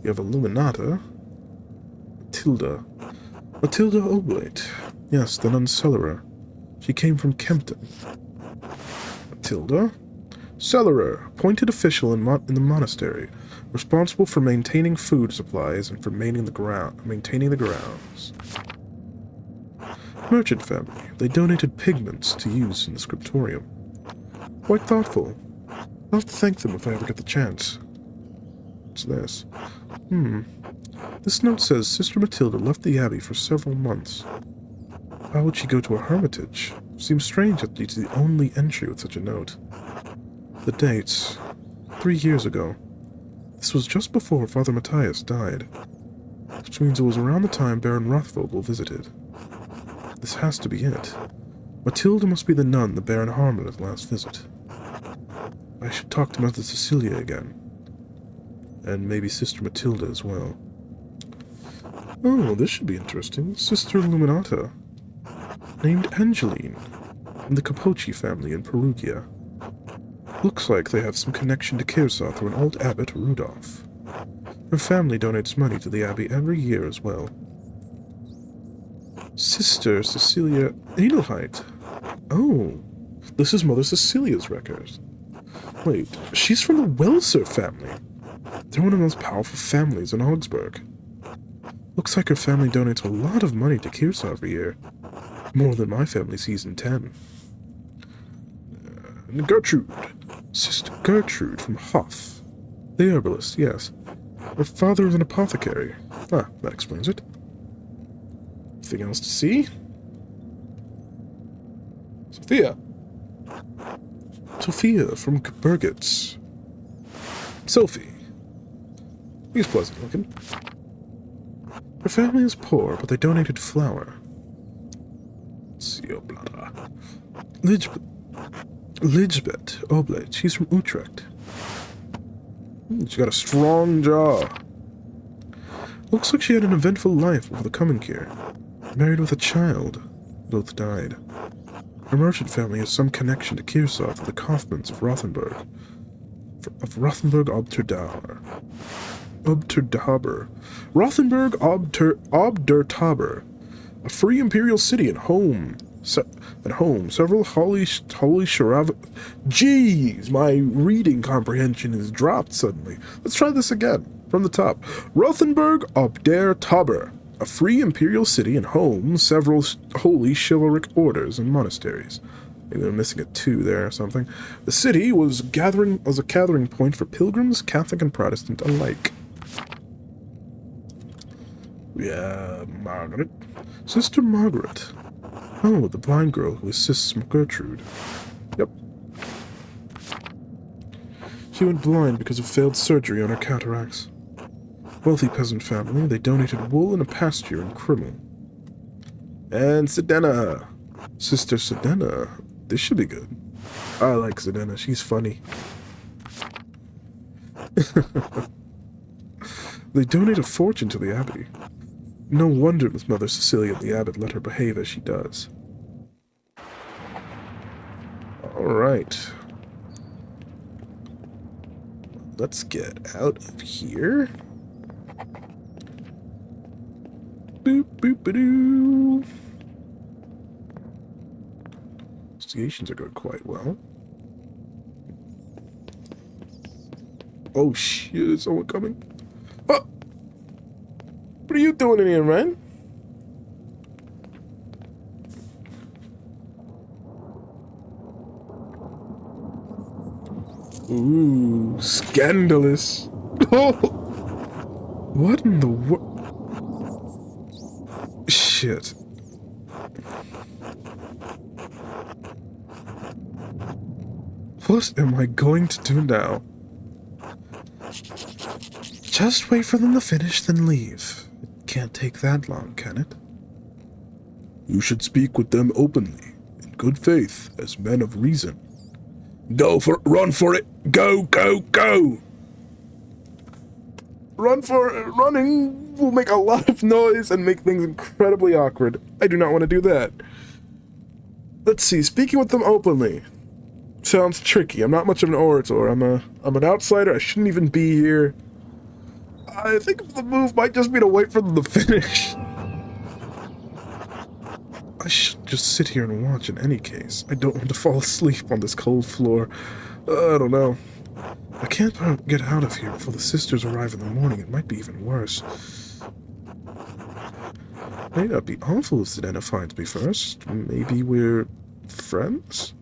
You have Illuminata. Matilda Oblate. Yes, the nun cellarer. She came from Kempton. Matilda? Cellarer, appointed official in the monastery, responsible for maintaining food supplies and for maintaining the grounds. Merchant family. They donated pigments to use in the scriptorium. Quite thoughtful. I'll have to thank them if I ever get the chance. What's this? This note says Sister Matilda left the abbey for several months. Why would she go to a hermitage? Seems strange that it's the only entry with such a note. The dates. 3 years ago. This was just before Father Matthias died, which means it was around the time Baron Rothvogel visited. This has to be it. Matilda must be the nun the Baron harmed at his last visit. I should talk to Mother Cecilia again. And maybe Sister Matilda as well. Oh, this should be interesting. Sister Illuminata. Named Angeline. From the Capocci family in Perugia. Looks like they have some connection to Kearsarge through an old abbot, Rudolph. Her family donates money to the abbey every year as well. Sister Cecilia Adelheid. Oh, this is Mother Cecilia's record. Wait, she's from the Welser family. They're one of the most powerful families in Augsburg. Looks like her family donates a lot of money to Kearsarge every year. More than my family sees in 10. Gertrude. Sister Gertrude from Hoff. The herbalist, yes. Her father was an apothecary. Ah, that explains it. Anything else to see? Sophia from Birgitz. Sophie. He's pleasant looking. Her family is poor, but they donated flour. Ligbet Oblate. She's from Utrecht. She got a strong jaw. Looks like she had an eventful life before the coming here. Married with a child. Both died. Her merchant family has some connection to Kiersov and the Kaufmans of Rothenburg. Rothenburg ob der Tauber. Rothenburg ob der Tauber. A free imperial city and home. Several holy Sharav. Jeez, my reading comprehension is dropped suddenly. Let's try this again. From the top. Rothenburg ob der Tauber. A free imperial city and home, several holy chivalric orders and monasteries. Maybe I'm missing a 2 there or something. The city was a gathering point for pilgrims, Catholic and Protestant alike. Yeah, Margaret. Sister Margaret. Oh, the blind girl who assists Gertrude. Yep. She went blind because of failed surgery on her cataracts. Wealthy peasant family, they donated wool and a pasture in Krimmel. And Sedena. Sister Sedena. This should be good. I like Sedena. She's funny. They donate a fortune to the abbey. No wonder Miss Mother Cecilia and the abbot let her behave as she does. Alright. Let's get out of here. Boop, boop, ba-doo. Investigations are going quite well. Oh shit, is someone coming? Oh! What are you doing in here, man? Ooh, scandalous. Oh! What in the world? Shit. What am I going to do now? Just wait for them to finish, then leave. It can't take that long, can it? You should speak with them openly, in good faith, as men of reason. Run for it! Go, go, go! Running will make a lot of noise and make things incredibly awkward. I do not want to do that. Let's see, speaking with them openly. Sounds tricky. I'm not much of an orator. I'm an outsider. I shouldn't even be here. I think the move might just be to wait for them to finish. I should just sit here and watch in any case. I don't want to fall asleep on this cold floor. I don't know. I can't get out of here before the sisters arrive in the morning. It might be even worse. May not be awful if Sedena finds me first. Maybe we're friends?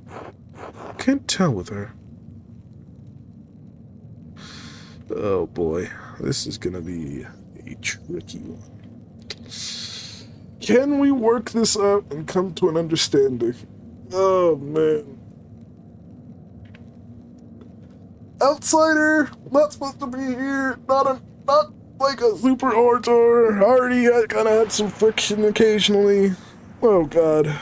Can't tell with her. Oh boy, this is gonna be a tricky one. Can we work this out and come to an understanding? Oh man. Outsider, not supposed to be here, not like a super orator. Already kind of had some friction occasionally. Oh god.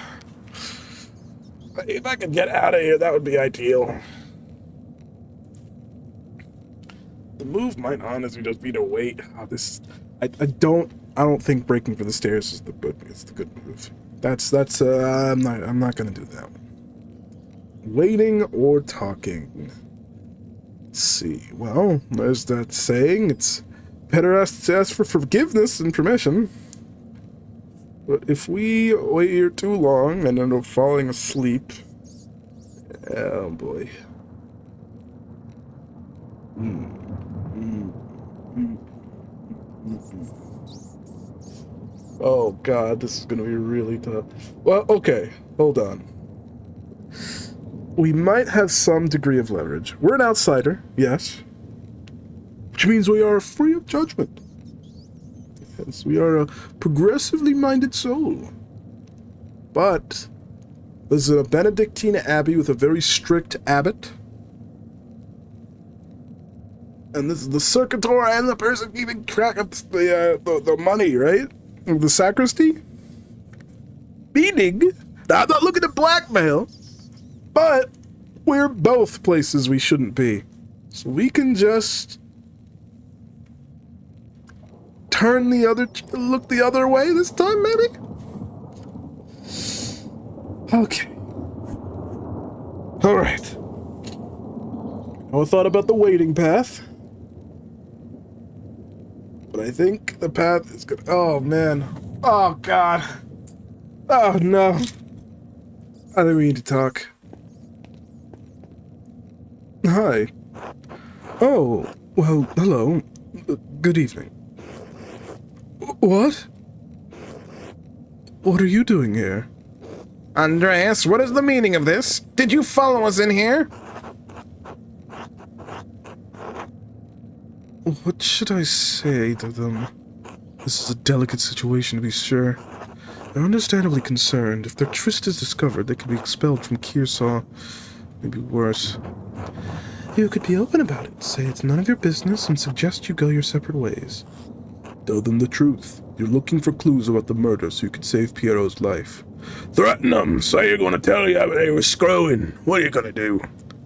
If I could get out of here, that would be ideal. The move might honestly just be to wait. Oh, I don't think breaking for the stairs is the good move. I'm not gonna do that one. Waiting or talking. Let's see. Well, there's that saying. It's better to ask for forgiveness and permission. But if we wait here too long and end up falling asleep, oh boy. Oh god, this is gonna be really tough. Well, okay, hold on. We might have some degree of leverage. We're an outsider, yes. Which means we are free of judgment. Yes, we are a progressively minded soul. But this is a Benedictine abbey with a very strict abbot. And this is the circuitor and the person keeping track of the money, right? The sacristy? Meaning, I'm not looking to blackmail, but we're both places we shouldn't be. So we can just look the other way this time, maybe? Okay. Alright. I thought about the waiting path. But I think the path is good. Oh, man. Oh, God. Oh, no. I think we need to talk. Hi. Oh, well, hello. Good evening. What? What are you doing here? Andreas, what is the meaning of this? Did you follow us in here? What should I say to them? This is a delicate situation, to be sure. They're understandably concerned. If their tryst is discovered, they could be expelled from Kearsaw. Maybe worse. You could be open about it, say it's none of your business, and suggest you go your separate ways. Tell them the truth. You're looking for clues about the murder so you could save Piero's life. Threaten them. Say you're going to tell you how they were screwing. What are you going to do?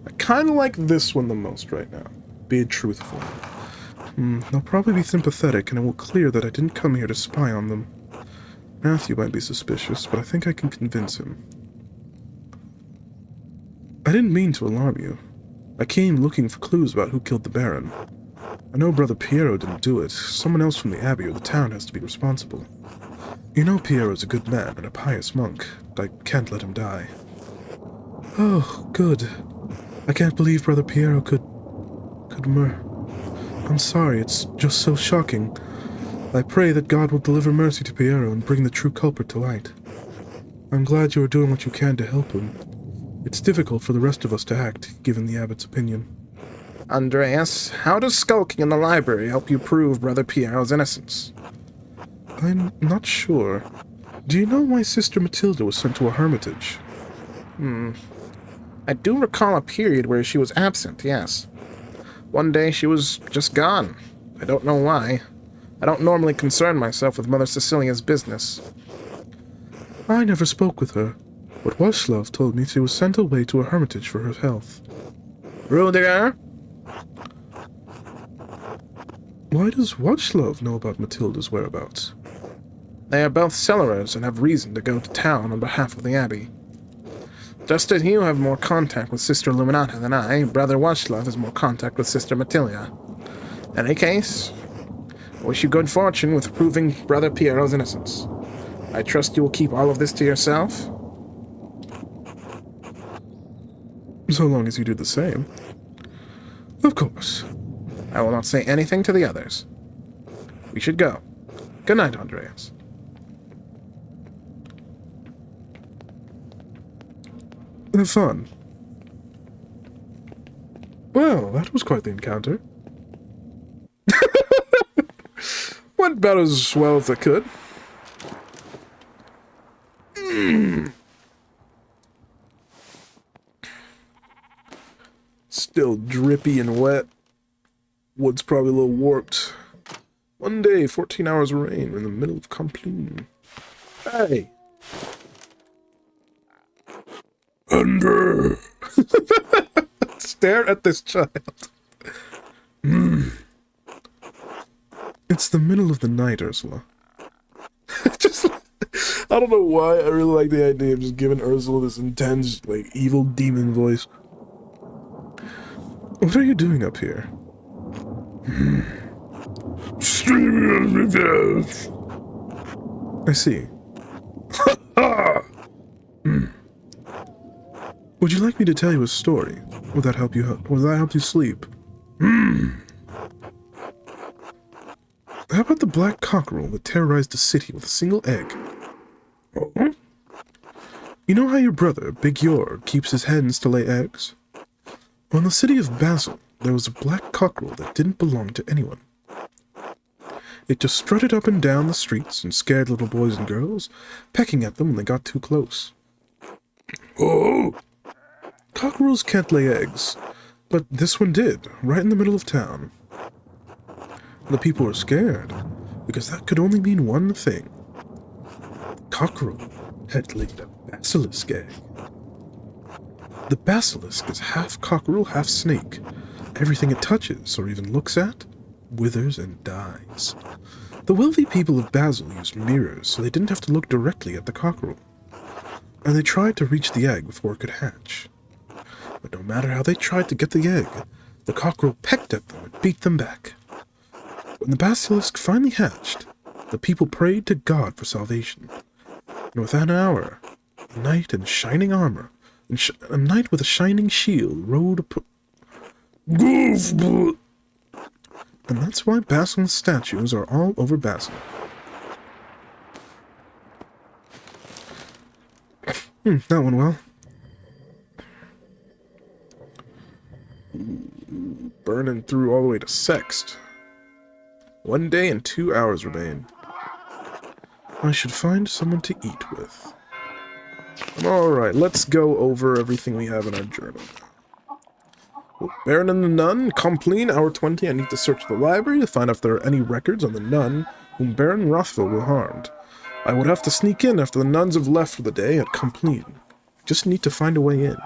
I kind of like this one the most right now. Being truthful. They'll probably be sympathetic, and it will clear that I didn't come here to spy on them. Matthew might be suspicious, but I think I can convince him. I didn't mean to alarm you. I came looking for clues about who killed the Baron. I know Brother Piero didn't do it. Someone else from the Abbey or the town has to be responsible. You know Piero's a good man and a pious monk, but I can't let him die. Oh, good. I can't believe Brother Piero could I'm sorry, it's just so shocking. I pray that God will deliver mercy to Piero and bring the true culprit to light. I'm glad you are doing what you can to help him. It's difficult for the rest of us to act, given the abbot's opinion. Andreas, how does skulking in the library help you prove Brother Piero's innocence? I'm not sure. Do you know why Sister Matilda was sent to a hermitage? I do recall a period where she was absent, yes. One day she was just gone. I don't know why. I don't normally concern myself with Mother Cecilia's business. I never spoke with her, but Waslov told me she was sent away to a hermitage for her health. Rudiger? Why does Waslov know about Matilda's whereabouts? They are both cellars and have reason to go to town on behalf of the Abbey. Just as you have more contact with Sister Luminata than I, Brother Waslov has more contact with Sister Matilda. In any case, I wish you good fortune with proving Brother Piero's innocence. I trust you will keep all of this to yourself? So long as you do the same. Of course. I will not say anything to the others. We should go. Good night, Andreas. Have fun. Well, that was quite the encounter. Went about as well as I could. Still drippy and wet. Wood's probably a little warped. One day, 14 hours of rain in the middle of Compline. Hey! Under. Stare at this child. It's the middle of the night, Ursula. Just, I don't know why I really like the idea of just giving Ursula this intense, like, evil demon voice. What are you doing up here? I see. Would you like me to tell you a story? Will that help you? Will that help you sleep? How about the black cockerel that terrorized the city with a single egg? You know how your brother, Big Yor, keeps his hens to lay eggs? Well, in the city of Basel, there was a black cockerel that didn't belong to anyone. It just strutted up and down the streets and scared little boys and girls, pecking at them when they got too close. Oh! Cockerels can't lay eggs, but this one did, right in the middle of town. The people were scared, because that could only mean one thing. Cockerel had laid a basilisk egg. The basilisk is half cockerel, half snake. Everything it touches, or even looks at, withers and dies. The wealthy people of Basel used mirrors, so they didn't have to look directly at the cockerel. And they tried to reach the egg before it could hatch. But no matter how they tried to get the egg, the cockerel pecked at them and beat them back. When the basilisk finally hatched, the people prayed to God for salvation. And within an hour, a knight in shining armor, and a knight with a shining shield rode and that's why basilisk statues are all over Basel. That went well. Burning through all the way to Sext. 1 day and 2 hours remain. I should find someone to eat with. Alright, let's go over everything we have in our journal. Baron and the Nun, Compline, hour 20. I need to search the library to find out if there are any records on the nun whom Baron Rothvogel harmed. I would have to sneak in after the nuns have left for the day at Compline. Just need to find a way in.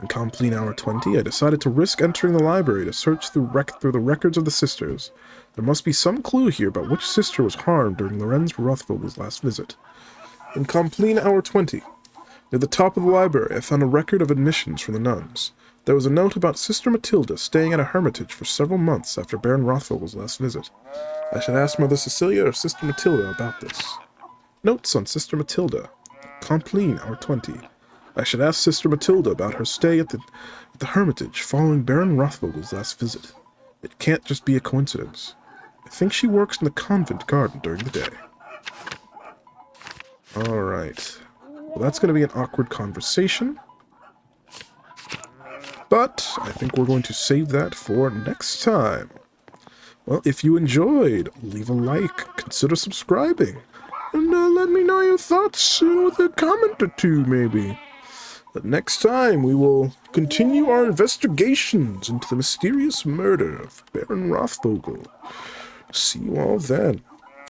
In Compline, hour 20, I decided to risk entering the library to search through the records of the sisters. There must be some clue here about which sister was harmed during Lorenz Rothvogel's last visit. In Compline, hour 20, near the top of the library, I found a record of admissions from the nuns. There was a note about Sister Matilda staying at a hermitage for several months after Baron Rothvogel's last visit. I should ask Mother Cecilia or Sister Matilda about this. Notes on Sister Matilda. Compline, hour 20. I should ask Sister Matilda about her stay at the hermitage following Baron Rothvogel's last visit. It can't just be a coincidence. I think she works in the convent garden during the day. Alright. Well, that's going to be an awkward conversation. But I think we're going to save that for next time. Well, if you enjoyed, leave a like, consider subscribing, and let me know your thoughts with a comment or two, maybe. But next time, we will continue our investigations into the mysterious murder of Baron Rothvogel. See you all then.